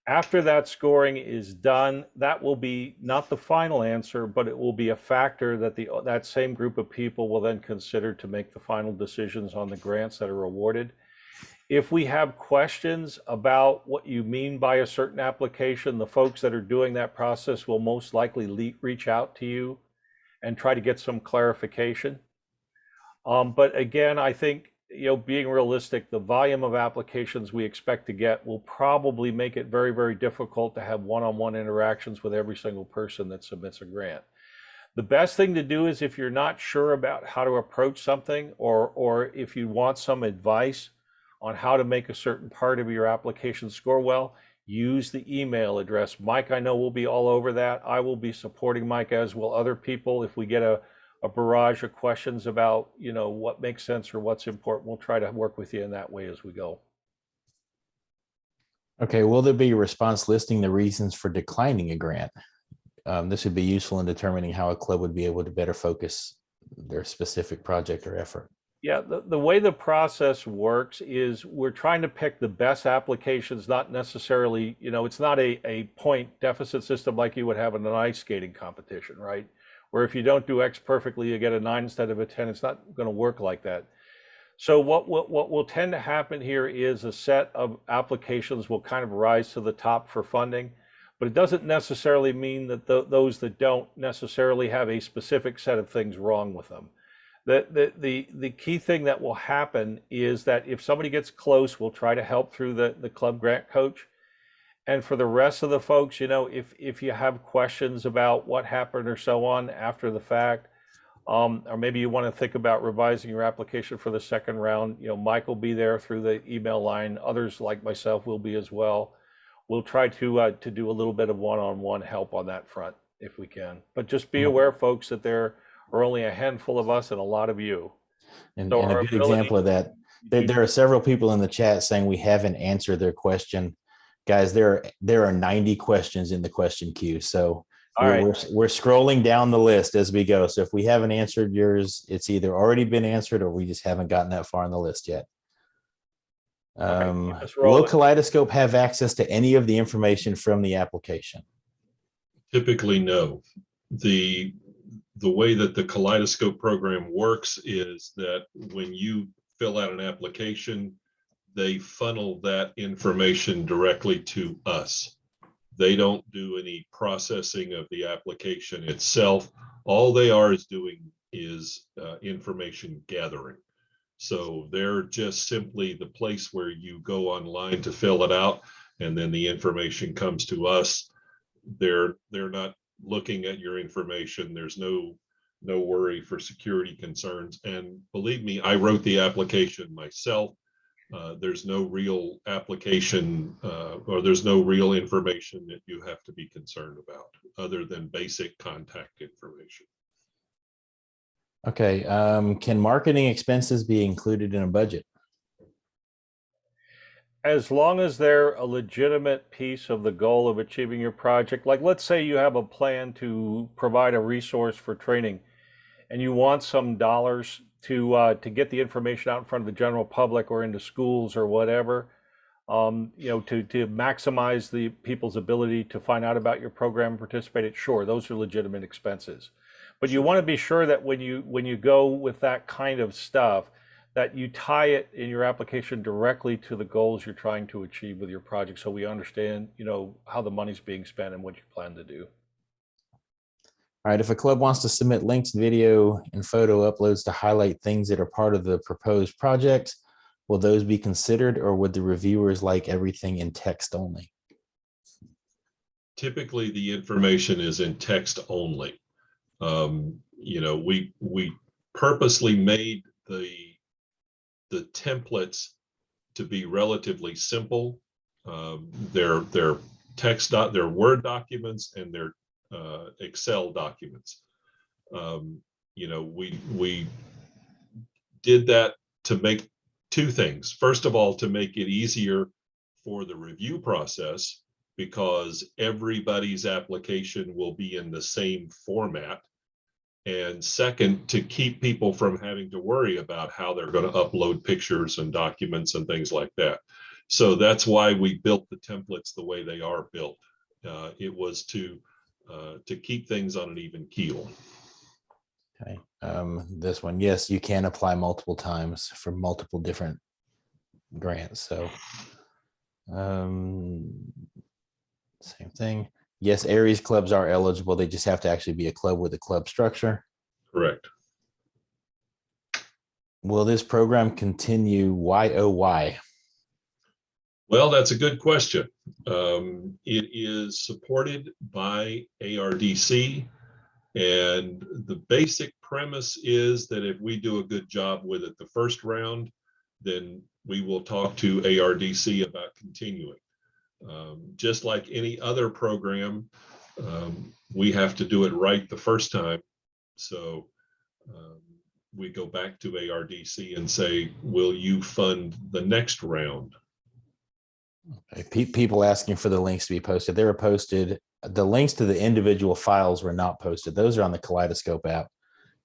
After that scoring is done, that will be not the final answer, but it will be a factor that that same group of people will then consider to make the final decisions on the grants that are awarded. If we have questions about what you mean by a certain application, the folks that are doing that process will most likely reach out to you and try to get some clarification. But again, I think, being realistic, the volume of applications we expect to get will probably make it very, very difficult to have one-on-one interactions with every single person that submits a grant. The best thing to do is, if you're not sure about how to approach something, or if you want some advice on how to make a certain part of your application score well, use the email address. Mike, I know, will be all over that. I will be supporting Mike, as will other people. If we get a barrage of questions about, what makes sense or what's important, we'll try to work with you in that way as we go. Okay, will there be a response listing the reasons for declining a grant? This would be useful in determining how a club would be able to better focus their specific project or effort. Yeah, the way the process works is we're trying to pick the best applications, not necessarily, it's not a point deficit system like you would have in an ice skating competition, right? Where if you don't do X perfectly, you get a 9 instead of a 10. It's not going to work like that. So what will tend to happen here is a set of applications will kind of rise to the top for funding, but it doesn't necessarily mean that those that don't necessarily have a specific set of things wrong with them. The key thing that will happen is that if somebody gets close, we'll try to help through the club grant coach. And for the rest of the folks, if you have questions about what happened or so on after the fact, or maybe you want to think about revising your application for the second round, Mike will be there through the email line. Others like myself will be as well. We'll try to do a little bit of one-on-one help on that front if we can. But just be aware, folks, that there are only a handful of us and a lot of you. And a good example of that, there are several people in the chat saying we haven't answered their question. Guys, there are 90 questions in the question queue. So we're scrolling down the list as we go. So if we haven't answered yours, it's either already been answered or we just haven't gotten that far on the list yet. Will Kaleidoscope have access to any of the information from the application? Typically, no. The way that the Kaleidoscope program works is that when you fill out an application, they funnel that information directly to us. They don't do any processing of the application itself. All they are doing is information gathering. So they're just simply the place where you go online to fill it out, and then the information comes to us. They're not looking at your information. There's no worry for security concerns. And believe me, I wrote the application myself. There's no real application or there's no real information that you have to be concerned about other than basic contact information. Okay, can marketing expenses be included in a budget? As long as they're a legitimate piece of the goal of achieving your project, like let's say you have a plan to provide a resource for training and you want some dollars to get the information out in front of the general public or into schools or whatever, to maximize the people's ability to find out about your program and participate, it, sure, those are legitimate expenses. But you want to be sure that when you go with that kind of stuff, that you tie it in your application directly to the goals you're trying to achieve with your project, so we understand, how the money's being spent and what you plan to do. All right, if a club wants to submit links, video, and photo uploads to highlight things that are part of the proposed project, will those be considered, or would the reviewers like everything in text only? Typically, the information is in text only. We purposely made the templates to be relatively simple. They're they're Word documents and they're Excel documents. We did that to make two things. First of all, to make it easier for the review process, because everybody's application will be in the same format. And second, to keep people from having to worry about how they're going to upload pictures and documents and things like that. So that's why we built the templates the way they are built. It was to keep things on an even keel. Okay. This one, yes, you can apply multiple times for multiple different grants. So same thing. Yes, Aries clubs are eligible. They just have to actually be a club with a club structure. Correct. Will this program continue? Why, oh, why? Well, that's a good question. It is supported by ARDC, and the basic premise is that if we do a good job with it the first round, then we will talk to ARDC about continuing. Just like any other program, we have to do it right the first time. So we go back to ARDC and say, will you fund the next round? Okay. People asking for the links to be posted. They were posted. The links to the individual files were not posted. Those are on the Kaleidoscope app.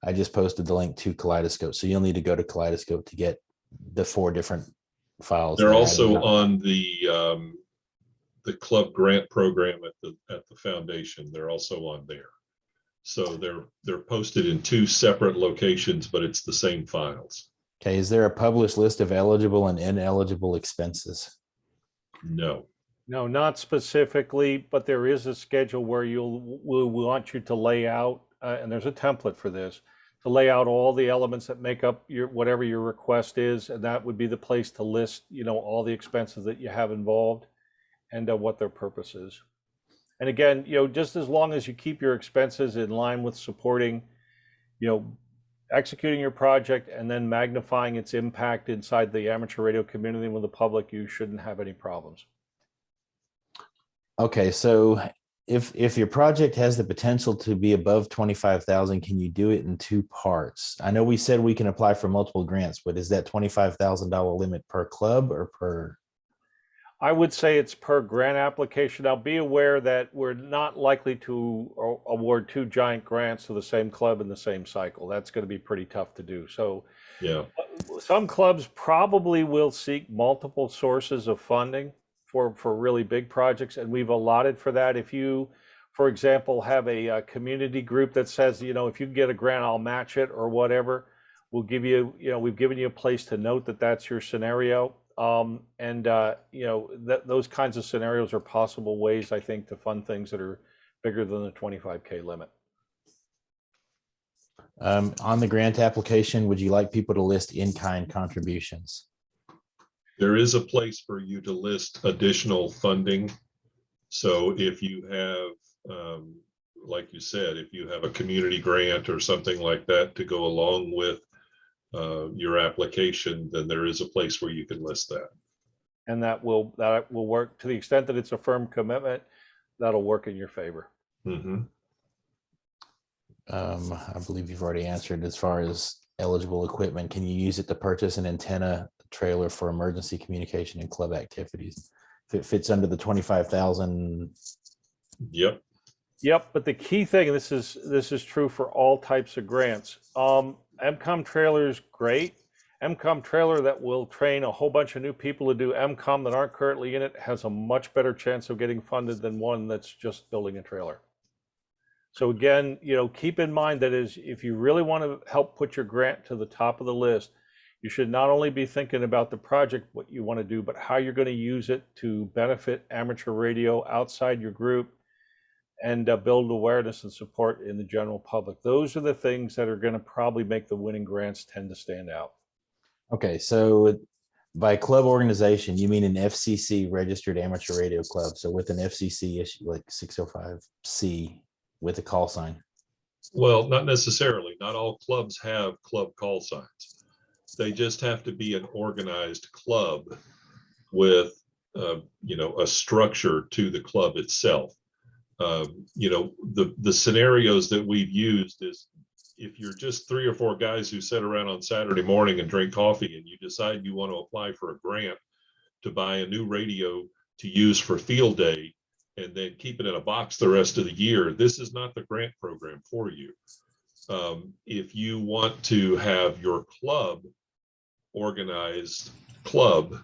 I just posted the link to Kaleidoscope. So you'll need to go to Kaleidoscope to get the 4 different files. They're also on the Club Grant Program at the foundation. They're also on there. So they're posted in 2 separate locations, but it's the same files. Okay. Is there a published list of eligible and ineligible expenses? No. No, not specifically, but there is a schedule where we'll want you to lay out, and there's a template for this, to lay out all the elements that make up whatever your request is, and that would be the place to list, all the expenses that you have involved and what their purpose is. And again, just as long as you keep your expenses in line with supporting, executing your project and then magnifying its impact inside the amateur radio community and with the public, you shouldn't have any problems. Okay, so if your project has the potential to be above 25,000, can you do it in 2 parts? I know we said we can apply for multiple grants, but is that $25,000 limit per club or per? I would say it's per grant application. Now, be aware that we're not likely to award 2 giant grants to the same club in the same cycle. That's going to be pretty tough to do. So Yeah. some clubs probably will seek multiple sources of funding for really big projects, and we've allotted for that. If you, for example, have a community group that says, if you get a grant, I'll match it or whatever, we'll give you, we've given you a place to note that that's your scenario. Those kinds of scenarios are possible ways, I think, to fund things that are bigger than the 25K limit. On the grant application, would you like people to list in-kind contributions? There is a place for you to list additional funding. So if you have, like you said, if you have a community grant or something like that to go along with your application, then there is a place where you can list that. And that will work to the extent that it's a firm commitment. That'll work in your favor. Mm-hmm. I believe you've already answered as far as eligible equipment. Can you use it to purchase an antenna trailer for emergency communication and club activities. If it fits under the 25,000. Yep. Yep, but the key thing, this is true for all types of grants. MCOM trailer is great. MCOM trailer that will train a whole bunch of new people to do MCOM that aren't currently in it has a much better chance of getting funded than one that's just building a trailer. So again, keep in mind that if you really want to help put your grant to the top of the list, you should not only be thinking about the project, what you want to do, but how you're going to use it to benefit amateur radio outside your group and build awareness and support in the general public. Those are the things that are going to probably make the winning grants tend to stand out. Okay, so by club organization, you mean an FCC registered amateur radio club. So with an FCC issue like 605C with a call sign. Well, not necessarily. Not all clubs have club call signs. They just have to be an organized club with, a structure to the club itself. The scenarios that we've used is if you're just 3 or 4 guys who sit around on Saturday morning and drink coffee and you decide you want to apply for a grant to buy a new radio to use for field day and then keep it in a box the rest of the year, this is not the grant program for you. If you want to have your organized club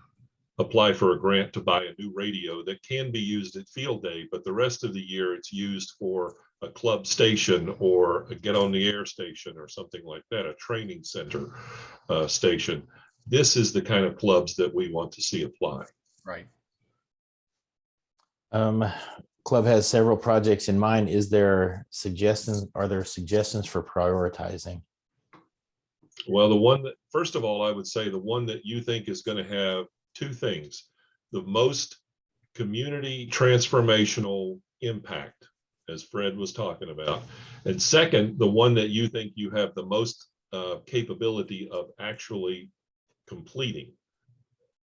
apply for a grant to buy a new radio that can be used at field day, but the rest of the year it's used for a club station or a get on the air station or something like that, a training center station. This is the kind of clubs that we want to see apply. Right. Club has several projects in mind. Are there suggestions for prioritizing? Well, first of all, I would say the one that you think is going to have 2 things: the most community transformational impact, as Fred was talking about, and second, the one that you think you have the most capability of actually completing.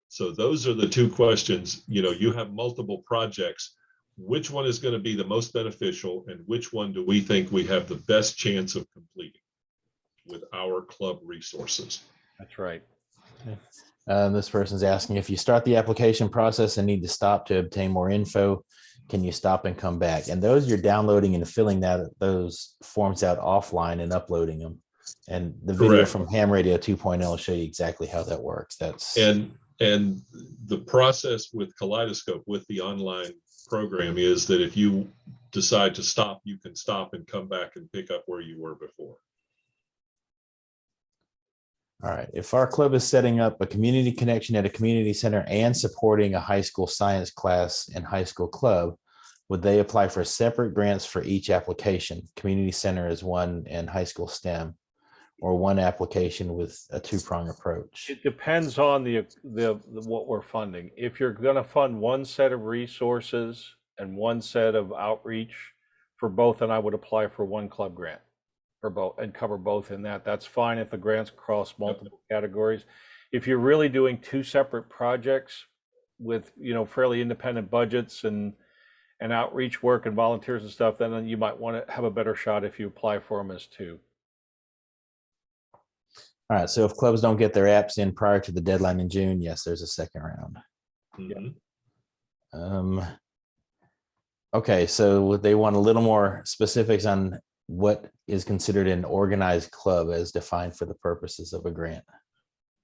So those are the 2 questions. You have multiple projects. Which one is going to be the most beneficial, and which one do we think we have the best chance of completing with our club resources? That's right. Okay. This person's asking, if you start the application process and need to stop to obtain more info, can you stop and come back? And those you're downloading and filling those forms out offline and uploading them. And the video Correct. from Ham Radio 2.0 will show you exactly how that works. And the process with Kaleidoscope, with the online program, is that if you decide to stop, you can stop and come back and pick up where you were before. All right. If our club is setting up a community connection at a community center and supporting a high school science class and high school club, would they apply for separate grants for each application? Community center is one and high school STEM, or one application with a 2-prong approach? It depends on the what we're funding. If you're going to fund one set of resources and one set of outreach for both, then I would apply for one club grant for both and cover both in that. That's fine if the grants cross multiple categories. If you're really doing 2 separate projects with fairly independent budgets and outreach work and volunteers and stuff, then you might want to have a better shot if you apply for them as 2. All right. So if clubs don't get their apps in prior to the deadline in June, yes, there's a second round. Mm-hmm. Okay. So they want a little more specifics on what is considered an organized club as defined for the purposes of a grant.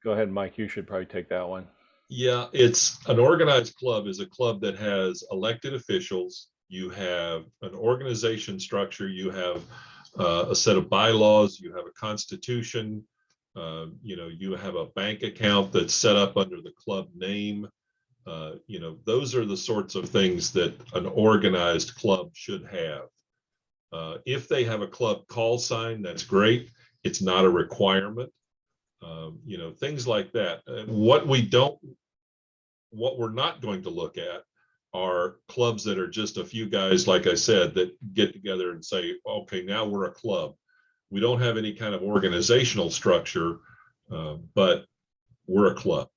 Go ahead, Mike. You should probably take that one. Yeah, it's an organized club is a club that has elected officials. You have an organization structure. You have a set of bylaws. You have a constitution. You have a bank account that's set up under the club name. Those are the sorts of things that an organized club should have. If they have a club call sign, that's great. It's not a requirement. Things like that. What we're not going to look at are clubs that are just a few guys, like I said, that get together and say, okay, now we're a club. We don't have any kind of organizational structure, but we're a club.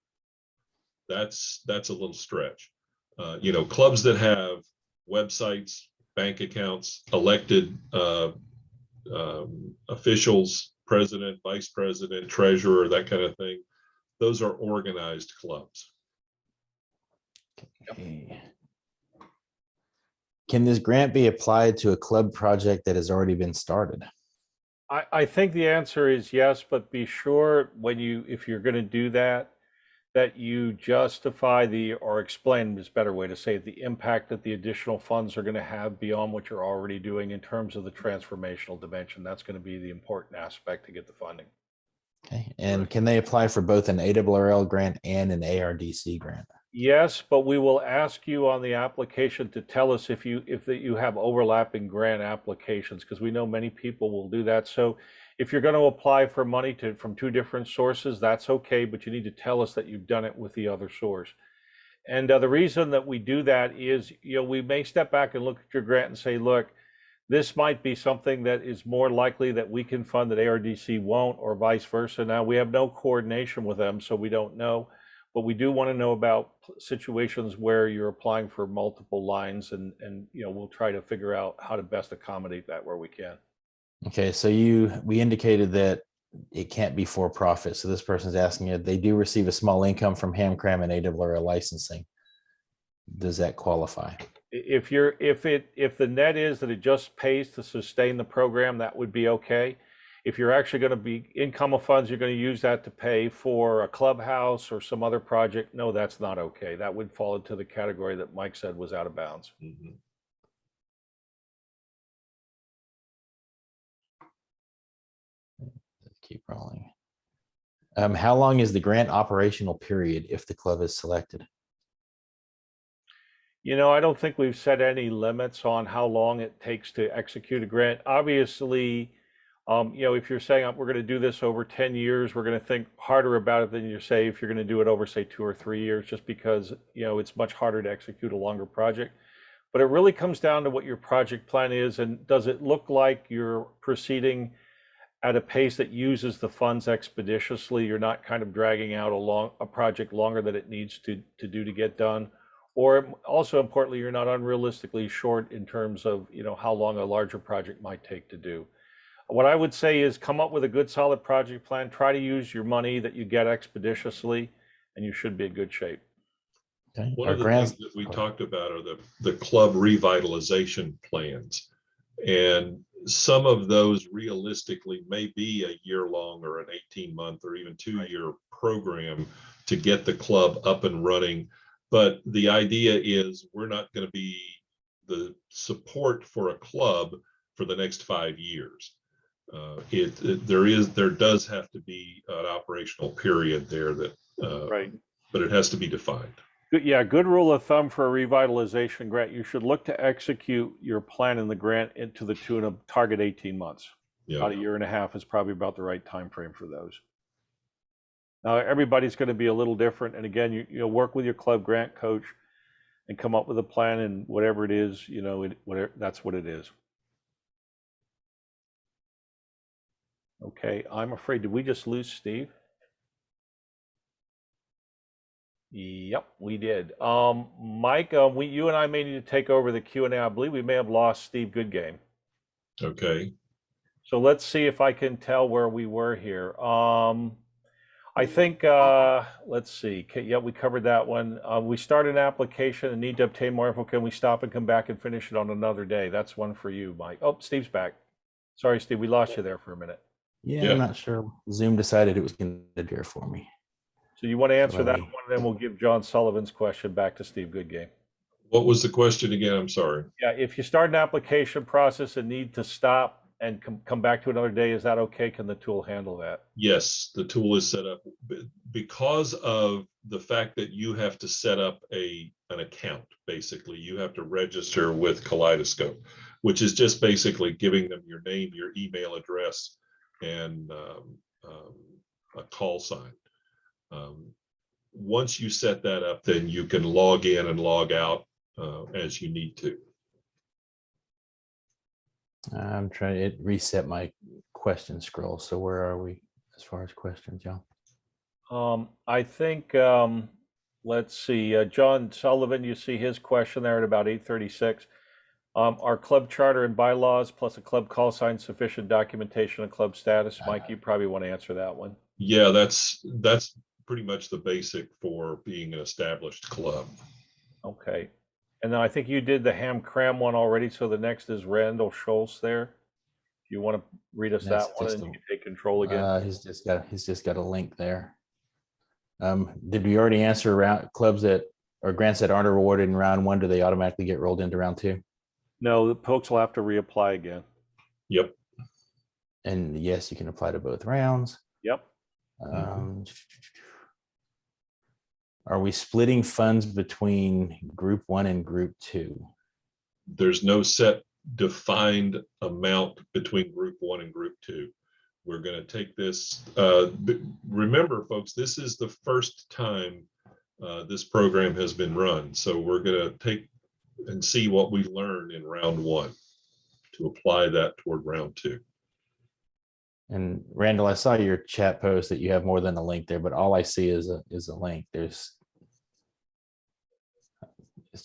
That's a little stretch. Clubs that have websites, bank accounts, elected officials, president, vice president, treasurer, that kind of thing. those are organized clubs. Okay. Can this grant be applied to a club project that has already been started? I think the answer is yes, but be sure when if you're going to do that, that you justify or explain is a better way to say it, the impact that the additional funds are going to have beyond what you're already doing in terms of the transformational dimension. That's going to be the important aspect to get the funding. Okay. And can they apply for both an ARRL grant and an ARDC grant? Yes, but we will ask you on the application to tell us if you have overlapping grant applications, because we know many people will do that. So if you're going to apply for money from two different sources, that's okay, but you need to tell us that you've done it with the other source. And the reason that we do that is, we may step back and look at your grant and say, look, this might be something that is more likely that we can fund that ARDC won't, or vice versa. Now, we have no coordination with them, so we don't know. But we do want to know about situations where you're applying for multiple lines, and we'll try to figure out how to best accommodate that where we can. Okay, so we indicated that it can't be for profit. So this person's asking if they do receive a small income from HamCram and ARRL licensing. Does that qualify? If the net is that it just pays to sustain the program, that would be okay. If you're actually going to be income of funds, you're going to use that to pay for a clubhouse or some other project. No, that's not okay. That would fall into the category that Mike said was out of bounds. Mm-hmm. Let's keep rolling. How long is the grant operational period if the club is selected? I don't think we've set any limits on how long it takes to execute a grant. Obviously, if you're saying we're going to do this over 10 years, we're going to think harder about it than you say if you're going to do it over, say, 2 or 3 years, just because, it's much harder to execute a longer project. But it really comes down to what your project plan is, and does it look like you're proceeding at a pace that uses the funds expeditiously? You're not kind of dragging out a project longer than it needs to do to get done. Or also importantly, you're not unrealistically short in terms of, how long a larger project might take to do. What I would say is come up with a good solid project plan, try to use your money that you get expeditiously, and you should be in good shape. Okay. One of the things that we talked about are the club revitalization plans. And some of those realistically may be a year-long or an 18-month or even 2-year program to get the club up and running. But the idea is we're not going to be the support for a club for the next 5 years. There does have to be an operational period there that, Right. but it has to be defined. Yeah, good rule of thumb for a revitalization grant. You should look to execute your plan in the grant into the tune of target 18 months. Yeah. About a year and a half is probably about the right time frame for those. Now, everybody's going to be a little different. And again, you'll work with your club grant coach and come up with a plan, and whatever it is, that's what it is. Okay, I'm afraid, did we just lose Steve? Yep, we did. Mike, you and I may need to take over the Q&A. I believe we may have lost Steve Goodgame. Okay. So let's see if I can tell where we were here. I think, let's see. Yeah, we covered that one. We start an application and need to obtain more info. Can we stop and come back and finish it on another day? That's one for you, Mike. Oh, Steve's back. Sorry, Steve, we lost you there for a minute. Yeah, I'm not sure. Zoom decided it was going to do it for me. So you want to answer that one, and then we'll give John Sullivan's question back to Steve Goodgame. What was the question again? I'm sorry. Yeah, if you start an application process and need to stop and come back to another day, is that okay? Can the tool handle that? Yes, the tool is set up because of the fact that you have to set up an account. Basically, you have to register with Kaleidoscope, which is just basically giving them your name, your email address, and a call sign. Once you set that up, then you can log in and log out as you need to. I'm trying to reset my question scroll. So where are we as far as questions, John? I think, let's see, John Sullivan, you see his question there at about 8:36. Are club charter and bylaws plus a club call sign sufficient documentation of club status? Mike, you probably want to answer that one. Yeah, that's pretty much the basic for being an established club. Okay. And then I think you did the Ham Cram one already, so the next is Randall Schultz there. You want to read us That's that one just and you can take control again? he's just got a link there. Did we already answer around clubs that or grants that aren't awarded in round one? Do they automatically get rolled into round two? No, the folks will have to reapply again. Yep. And yes, you can apply to both rounds. Yep. Are we splitting funds between group one and group two? There's no set defined amount between group one and group two. We're going to take this. Remember, folks, this is the first time this program has been run. So we're going to take and see what we learned in round one to apply that toward round two. And Randall, I saw your chat post that you have more than a link there, but all I see is a link. It's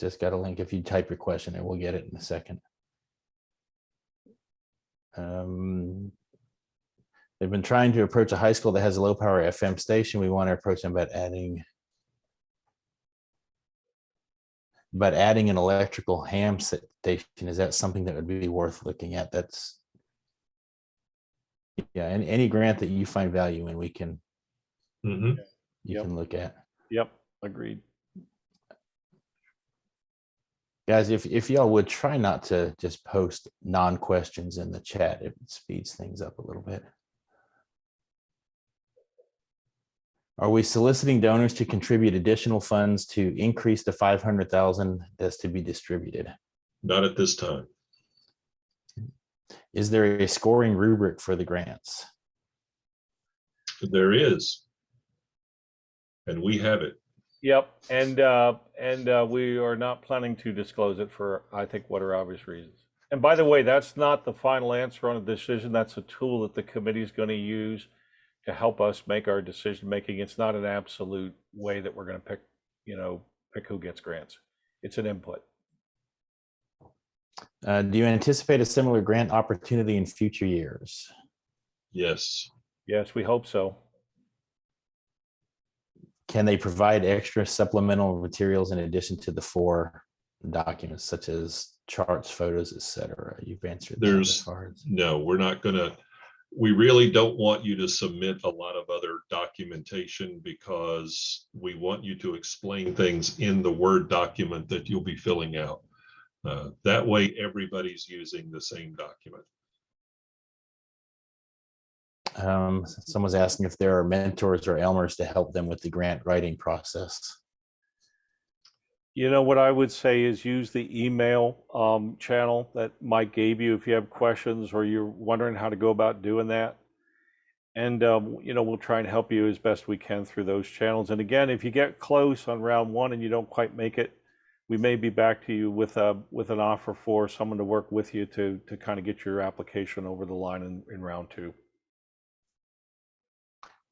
just got a link. If you type your question, and we'll get it in a second. They've been trying to approach a high school that has a low power FM station. We want to approach them about adding an electrical ham station. Is that something that would be worth looking at? That's, yeah, and any grant that you find value in, we can, you can look at. Yep, agreed. Guys, if y'all would try not to just post non-questions in the chat, it speeds things up a little bit. Are we soliciting donors to contribute additional funds to increase the 500,000 that's to be distributed? Not at this time. Is there a scoring rubric for the grants? There is, and we have it. Yep, and we are not planning to disclose it for, I think, what are obvious reasons. And by the way, that's not the final answer on a decision. That's a tool that the committee is going to use to help us make our decision making. It's not an absolute way that we're going to pick, pick who gets grants. It's an input. Do you anticipate a similar grant opportunity in future years? Yes. Yes, we hope so. Can they provide extra supplemental materials in addition to the 4 documents, such as charts, photos, etc.? You've answered that as far as... No, we're not going to. We really don't want you to submit a lot of other documentation because we want you to explain things in the Word document that you'll be filling out. That way, everybody's using the same document. Someone's asking if there are mentors or Elmers to help them with the grant writing process. What I would say is use the email channel that Mike gave you if you have questions or you're wondering how to go about doing that. And, we'll try and help you as best we can through those channels. And again, if you get close on round one and you don't quite make it, we may be back to you with an offer for someone to work with you to kind of get your application over the line in round two.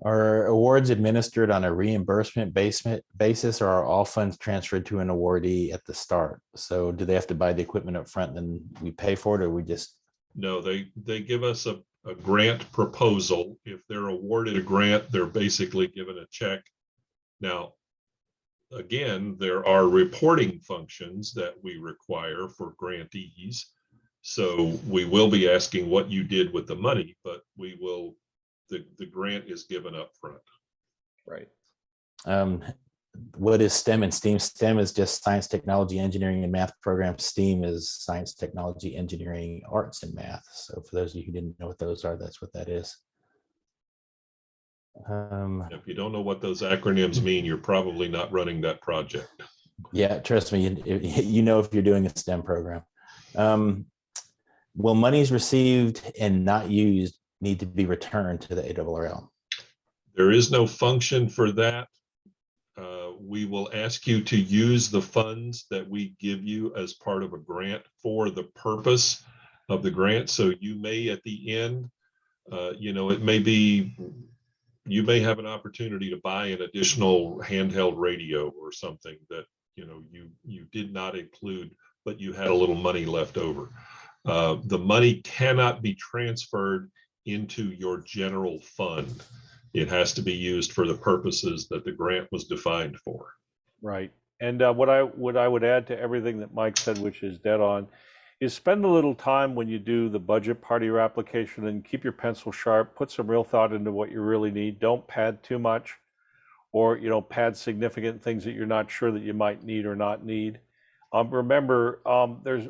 Are awards administered on a reimbursement basis, or are all funds transferred to an awardee at the start? So do they have to buy the equipment up front and then we pay for it, or we just... No, they give us a grant proposal. If they're awarded a grant, they're basically given a check. Now, again, there are reporting functions that we require for grantees. So we will be asking what you did with the money, but we will... The grant is given up front. Right. What is STEM and STEAM? STEM is just science, technology, engineering, and math program. STEAM is science, technology, engineering, arts, and math. So for those of you who didn't know what those are, that's what that is. If you don't know what those acronyms mean, you're probably not running that project. Yeah, trust me, you know if you're doing a STEM program. Will monies received and not used need to be returned to the ARRL? There is no function for that. We will ask you to use the funds that we give you as part of a grant for the purpose of the grant. So you may at the end, it may be, you may have an opportunity to buy an additional handheld radio or something that, you did not include, but you had a little money left over. The money cannot be transferred into your general fund. It has to be used for the purposes that the grant was defined for. Right. And what I would add to everything that Mike said, which is dead on, is spend a little time when you do the budget part of your application and keep your pencil sharp, put some real thought into what you really need. Don't pad too much, or pad significant things that you're not sure that you might need or not need. Remember,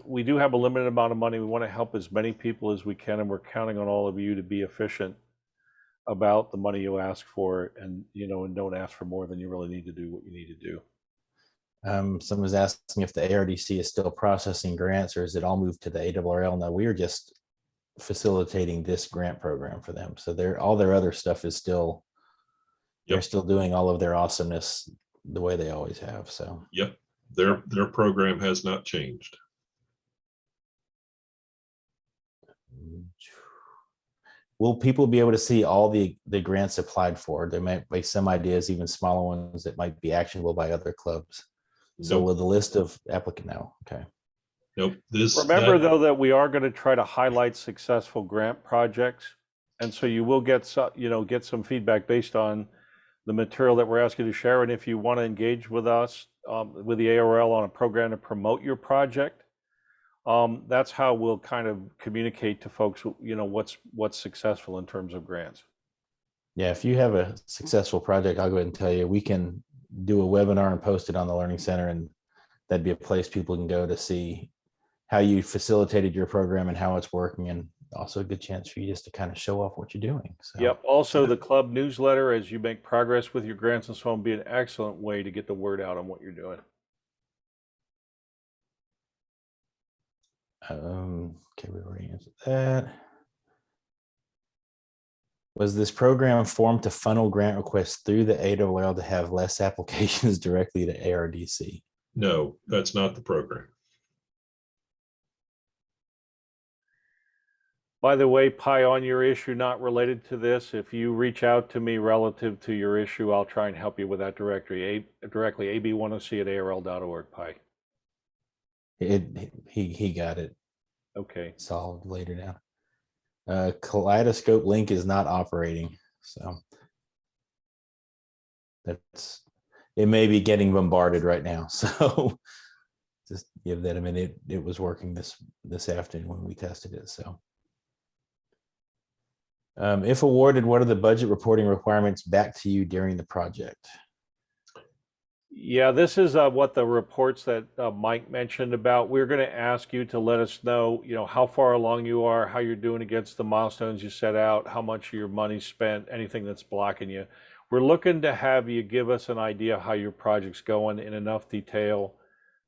we do have a limited amount of money. We want to help as many people as we can, and we're counting on all of you to be efficient about the money you ask for, and and don't ask for more than you really need to do what you need to do. Someone was asking if the ARDC is still processing grants, or is it all moved to the ARRL? No, we are just facilitating this grant program for them. So all their other stuff is still, they're still doing all of their awesomeness the way they always have. So Yep, their program has not changed. will people be able to see all the grants applied for? There might be some ideas, even smaller ones, that might be actionable by other clubs. So Nope. with the list of applicant now, okay. Nope. Remember though that we are going to try to highlight successful grant projects, and so you will get some feedback based on the material that we're asking you to share. And if you want to engage with us with the ARRL on a program to promote your project, that's how we'll kind of communicate to folks what's successful in terms of grants. Yeah, if you have a successful project, I'll go ahead and tell you, we can do a webinar and post it on the Learning Center, and that'd be a place people can go to see how you facilitated your program and how it's working, and also a good chance for you just to kind of show off what you're doing. So. Yep. Also, the club newsletter, as you make progress with your grants and so on, be an excellent way to get the word out on what you're doing. Okay, we already answered that. Was this program formed to funnel grant requests through the ARRL to have less applications directly to ARDC? No, that's not the program. By the way, Pi, on your issue not related to this, if you reach out to me relative to your issue, I'll try and help you with that directly, ab10c@arrl.org, Pi. He got it Okay. solved later now. Kaleidoscope link is not operating, so it may be getting bombarded right now. So just give that a minute. It was working this afternoon when we tested it. So if awarded, what are the budget reporting requirements back to you during the project? Yeah, this is what the reports that Mike mentioned about. We're going to ask you to let us know, how far along you are, how you're doing against the milestones you set out, how much of your money spent, anything that's blocking you. We're looking to have you give us an idea of how your project's going in enough detail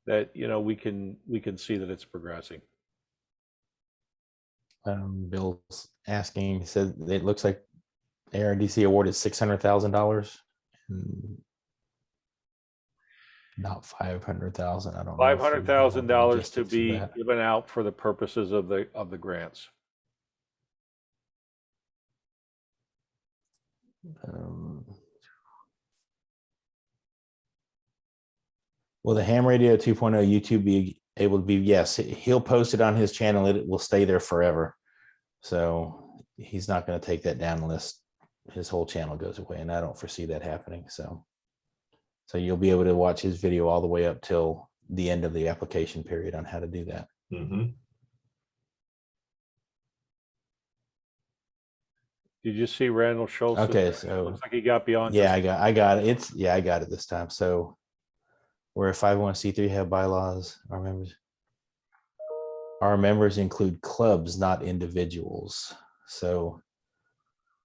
that we can see that it's progressing. Bill's asking, he said it looks like ARDC awarded $600,000. Not 500,000. I don't know. $500,000 to be given out for the purposes of the grants. Will the Ham Radio 2.0 YouTube be able to be? Yes, he'll post it on his channel. It will stay there forever. So he's not going to take that down unless his whole channel goes away, and I don't foresee that happening. So you'll be able to watch his video all the way up till the end of the application period on how to do that. Mm-hmm. Did you see Randall Schultz? Okay, so looks like he got beyond. Yeah, I got it. I got it this time. So we're a 501c3, have bylaws. Our members include clubs, not individuals. So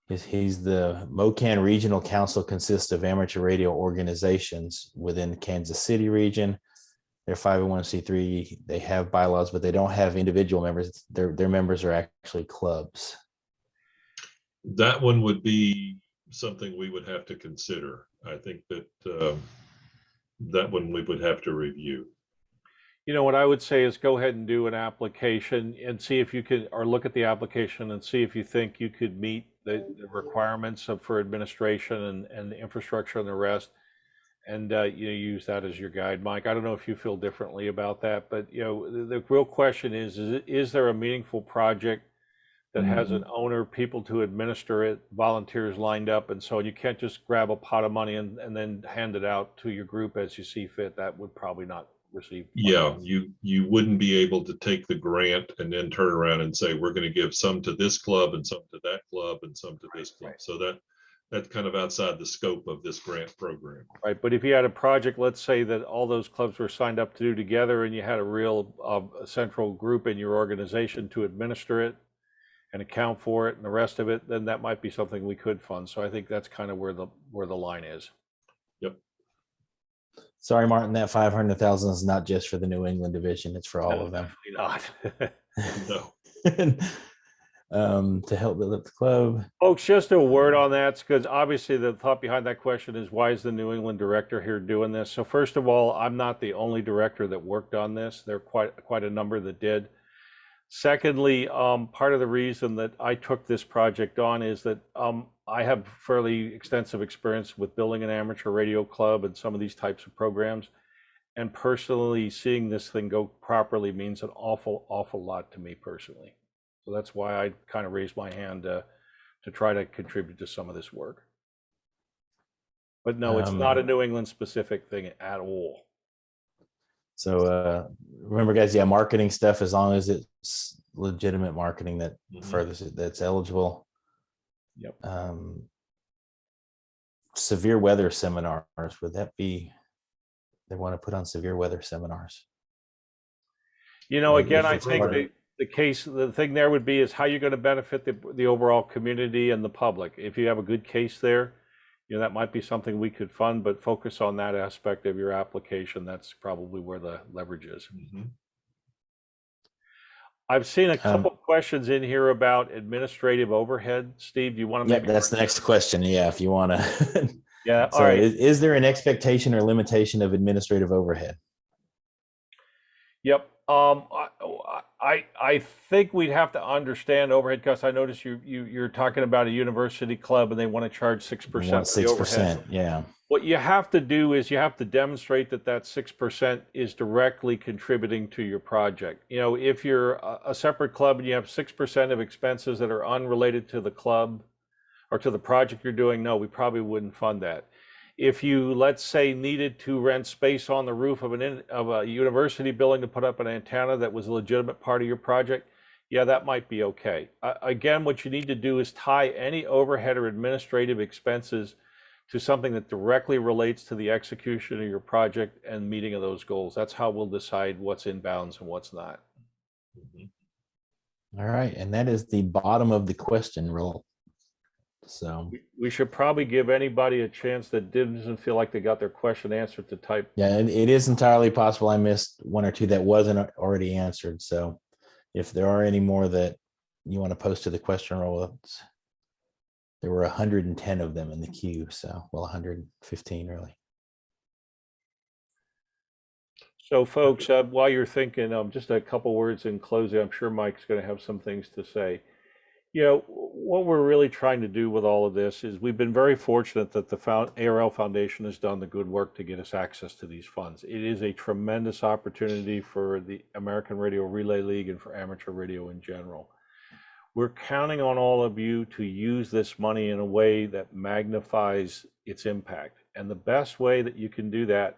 he's the MOCAN Regional Council consists of amateur radio organizations within the Kansas City region. They're 501c3. They have bylaws, but they don't have individual members. Their members are actually clubs. That one would be something we would have to consider. I think that that one we would have to review. What I would say is go ahead and do an application and see if you could, or look at the application and see if you think you could meet the requirements for administration and the infrastructure and the rest, and use that as your guide. Mike, I don't know if you feel differently about that, but the real question is there a meaningful project that has an owner, people to administer it, volunteers lined up, and so you can't just grab a pot of money and then hand it out to your group as you see fit. That would probably not receive funding. Yeah, you wouldn't be able to take the grant and then turn around and say, we're going to give some to this club and some to that club and some to this club. Right. So that's kind of outside the scope of this grant program. Right, but if you had a project, let's say that all those clubs were signed up to do together and you had a real central group in your organization to administer it and account for it and the rest of it, then that might be something we could fund. So I think that's kind of where the line is. Yep. Sorry, Martin, that 500,000 is not just for the New England division. It's for all of them. Definitely not. No. To help build up the club. Folks, just a word on that, because obviously the thought behind that question is, why is the New England director here doing this? So first of all, I'm not the only director that worked on this. There are quite a number that did. Secondly, part of the reason that I took this project on is that I have fairly extensive experience with building an amateur radio club and some of these types of programs. And personally, seeing this thing go properly means an awful lot to me personally. So that's why I kind of raised my hand to try to contribute to some of this work. But no, it's not a New England specific thing at all. So remember, guys, yeah, marketing stuff, as long as it's legitimate marketing that furthers it, that's eligible. Yep. Severe weather seminars, would that be, they want to put on severe weather seminars? You know, again, I think the thing there would be is how you're going to benefit the overall community and the public. If you have a good case there, you know, that might be something we could fund, but focus on that aspect of your application. That's probably where the leverage is. I've seen a couple questions in here about administrative overhead. Steve, do you want to? Yeah, that's the next question. Yeah, if you want to. Yeah. So, all right. Is there an expectation or limitation of administrative overhead? Yep. I think we'd have to understand overhead costs. I noticed you're talking about a university club and they want to charge 6%. 6%. Yeah. What you have to do is you have to demonstrate that 6% is directly contributing to your project. You know, if you're a separate club and you have 6% of expenses that are unrelated to the club or to the project you're doing, no, we probably wouldn't fund that. If you, let's say, needed to rent space on the roof of a university building to put up an antenna that was a legitimate part of your project, yeah, that might be okay. Again, what you need to do is tie any overhead or administrative expenses to something that directly relates to the execution of your project and meeting of those goals. That's how we'll decide what's in bounds and what's not. All right, and that is the bottom of the question roll. So we should probably give anybody a chance that doesn't feel like they got their question answered to type. Yeah, it is entirely possible I missed one or two that wasn't already answered. So if there are any more that you want to post to the question roll, there were 110 of them in the queue. So, well, 115 really. So folks, while you're thinking, just a couple words in closing. I'm sure Mike's going to have some things to say. You know, what we're really trying to do with all of this is we've been very fortunate that the ARRL Foundation has done the good work to get us access to these funds. It is a tremendous opportunity for the American Radio Relay League and for amateur radio in general. We're counting on all of you to use this money in a way that magnifies its impact. And the best way that you can do that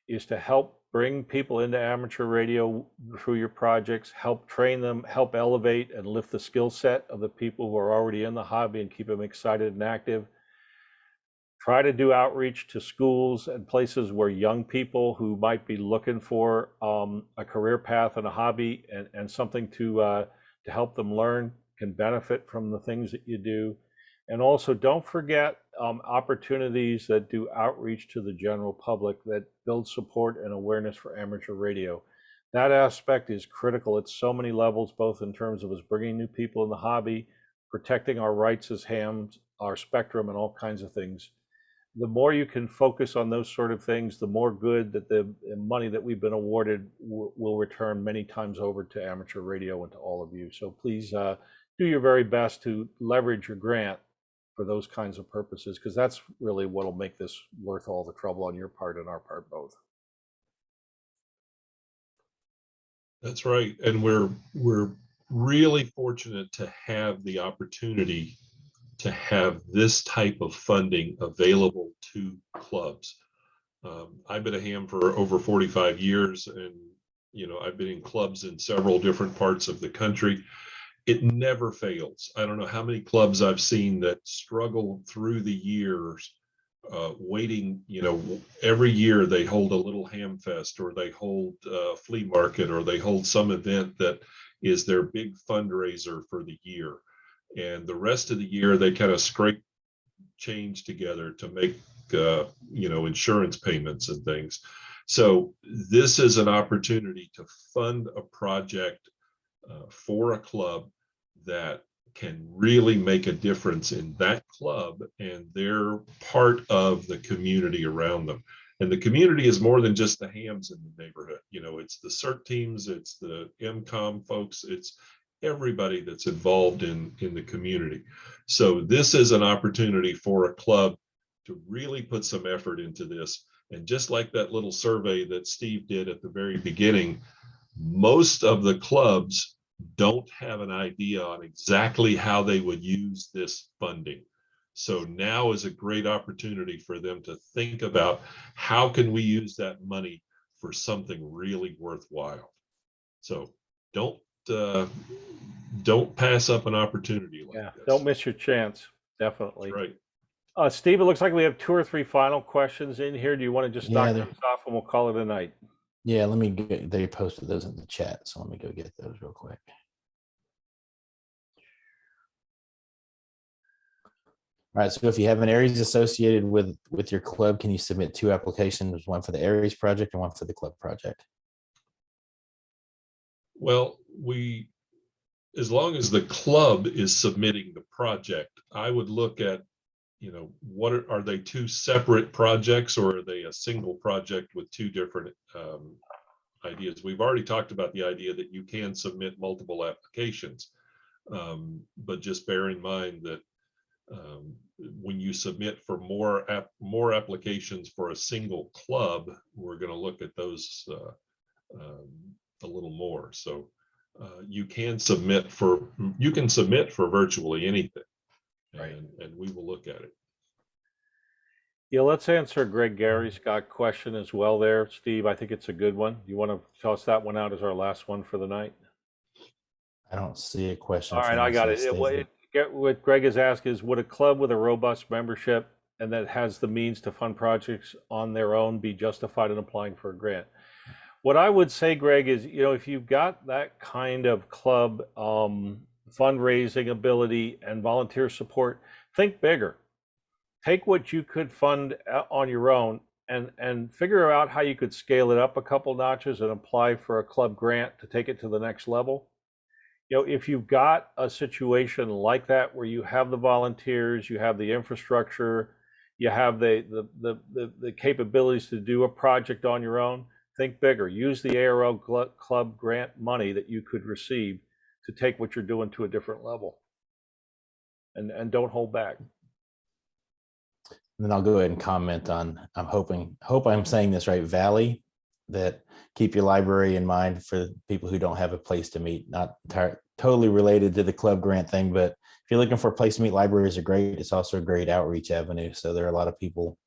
is to help bring people into amateur radio through your projects, help train them, help elevate and lift the skill set of the people who are already in the hobby and keep them excited and active. Try to do outreach to schools and places where young people who might be looking for a career path and a hobby and something to help them learn can benefit from the things that you do. And also don't forget opportunities that do outreach to the general public that build support and awareness for amateur radio. That aspect is critical at so many levels, both in terms of us bringing new people in the hobby, protecting our rights as hams, our spectrum, and all kinds of things. The more you can focus on those sort of things, the more good that the money that we've been awarded will return many times over to amateur radio and to all of you. So please do your very best to leverage your grant for those kinds of purposes, because that's really what will make this worth all the trouble on your part and our part both. That's right, and we're really fortunate to have the opportunity to have this type of funding available to clubs. I've been a ham for over 45 years, and I've been in clubs in several different parts of the country. It never fails. I don't know how many clubs I've seen that struggle through the years, waiting. Every year they hold a little ham fest, or they hold a flea market, or they hold some event that is their big fundraiser for the year. And the rest of the year they kind of scrape change together to make insurance payments and things. So this is an opportunity to fund a project for a club that can really make a difference in that club, and they're part of the community around them. And the community is more than just the hams in the neighborhood. It's the CERT teams, it's the MCOM folks, it's everybody that's involved in the community. So this is an opportunity for a club to really put some effort into this. And just like that little survey that Steve did at the very beginning, most of the clubs don't have an idea on exactly how they would use this funding. So now is a great opportunity for them to think about, how can we use that money for something really worthwhile? So don't pass up an opportunity like this. Don't miss your chance. Definitely. That's right. Steve, it looks like we have 2 or 3 final questions in here. Do you want to just knock Yeah, those off and we'll call it a night? Yeah, let me get, they posted those in the chat, so let me go get those real quick. All right, so if you have an ARRS associated with your club, can you submit 2 applications, one for the ARRS project and one for the club project? Well, as long as the club is submitting the project, I would look at, what are they 2 separate projects, or are they a single project with 2 different ideas? We've already talked about the idea that you can submit multiple applications, but just bear in mind that when you submit for more applications for a single club, we're going to look at those a little more. So you can submit for virtually anything, Right. and we will look at it. Yeah, let's answer Greg Gary's got question as well there, Steve. I think it's a good one. You want to toss that one out as our last one for the night? I don't see a question. All right, I got it. What Greg is asking is, would a club with a robust membership and that has the means to fund projects on their own be justified in applying for a grant? What I would say, Greg, is, if you've got that kind of club fundraising ability and volunteer support, think bigger. Take what you could fund on your own and figure out how you could scale it up a couple notches and apply for a club grant to take it to the next level. If you've got a situation like that where you have the volunteers, you have the infrastructure, you have the capabilities to do a project on your own, think bigger. Use the ARRL Club grant money that you could receive to take what you're doing to a different level. And don't hold back. And then I'll go ahead and comment on, hope I'm saying this right, Valley, that keep your library in mind for people who don't have a place to meet. Not totally related to the club grant thing, but if you're looking for a place to meet, libraries are great. It's also a great outreach avenue. So there are a lot of people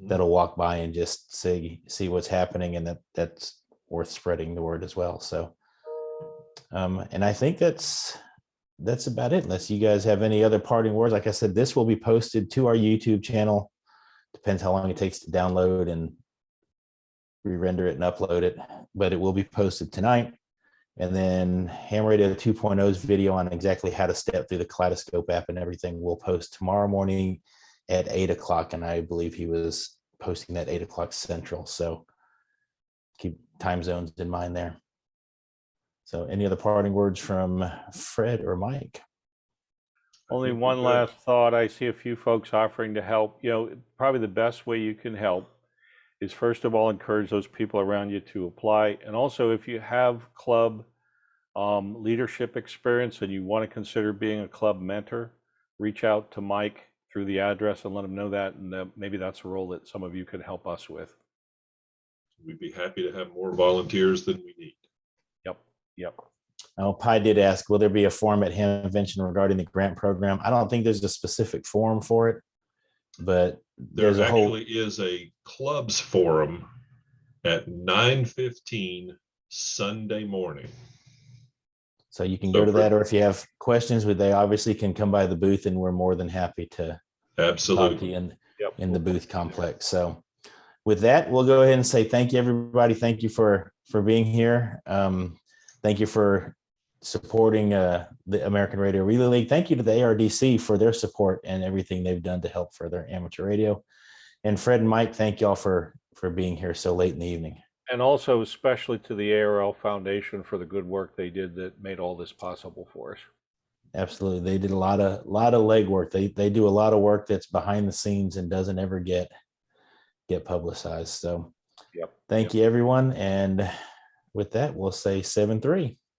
that'll walk by and just see what's happening, and that's worth spreading the word as well. So, and I think that's about it, unless you guys have any other parting words. Like I said, this will be posted to our YouTube channel. Depends how long it takes to download and re-render it and upload it, but it will be posted tonight. And then Ham Radio 2.0's video on exactly how to step through the Kaleidoscope app and everything will post tomorrow morning at 8 o'clock. And I believe he was posting that 8 o'clock Central. So keep time zones in mind there. So any other parting words from Fred or Mike? Only one last thought. I see a few folks offering to help. Probably the best way you can help is, first of all, encourage those people around you to apply. And also, if you have club leadership experience and you want to consider being a club mentor, reach out to Mike through the address and let him know that. And maybe that's a role that some of you could help us with. We'd be happy to have more volunteers than we need. Yep. Oh, Pi did ask, will there be a forum at Hamvention regarding the grant program? I don't think there's a specific forum for it, but there's There a whole, actually is a clubs forum at 9:15 Sunday morning. so you can So go to for- that, or if you have questions, they obviously can come by the booth, and we're more than happy to talk to Absolutely. you Yep. in the booth complex. So with that, we'll go ahead and say thank you, everybody. Thank you for being here. Thank you for supporting the American Radio Relay League. Thank you to the ARDC for their support and everything they've done to help further amateur radio. And Fred and Mike, thank y'all for being here so late in the evening. And also especially to the ARRL Foundation for the good work they did that made all this possible for us. Absolutely. They did a lot of legwork. They do a lot of work that's behind the scenes and doesn't ever get publicized. So Yep. thank you, everyone. And with that, we'll say 7-3.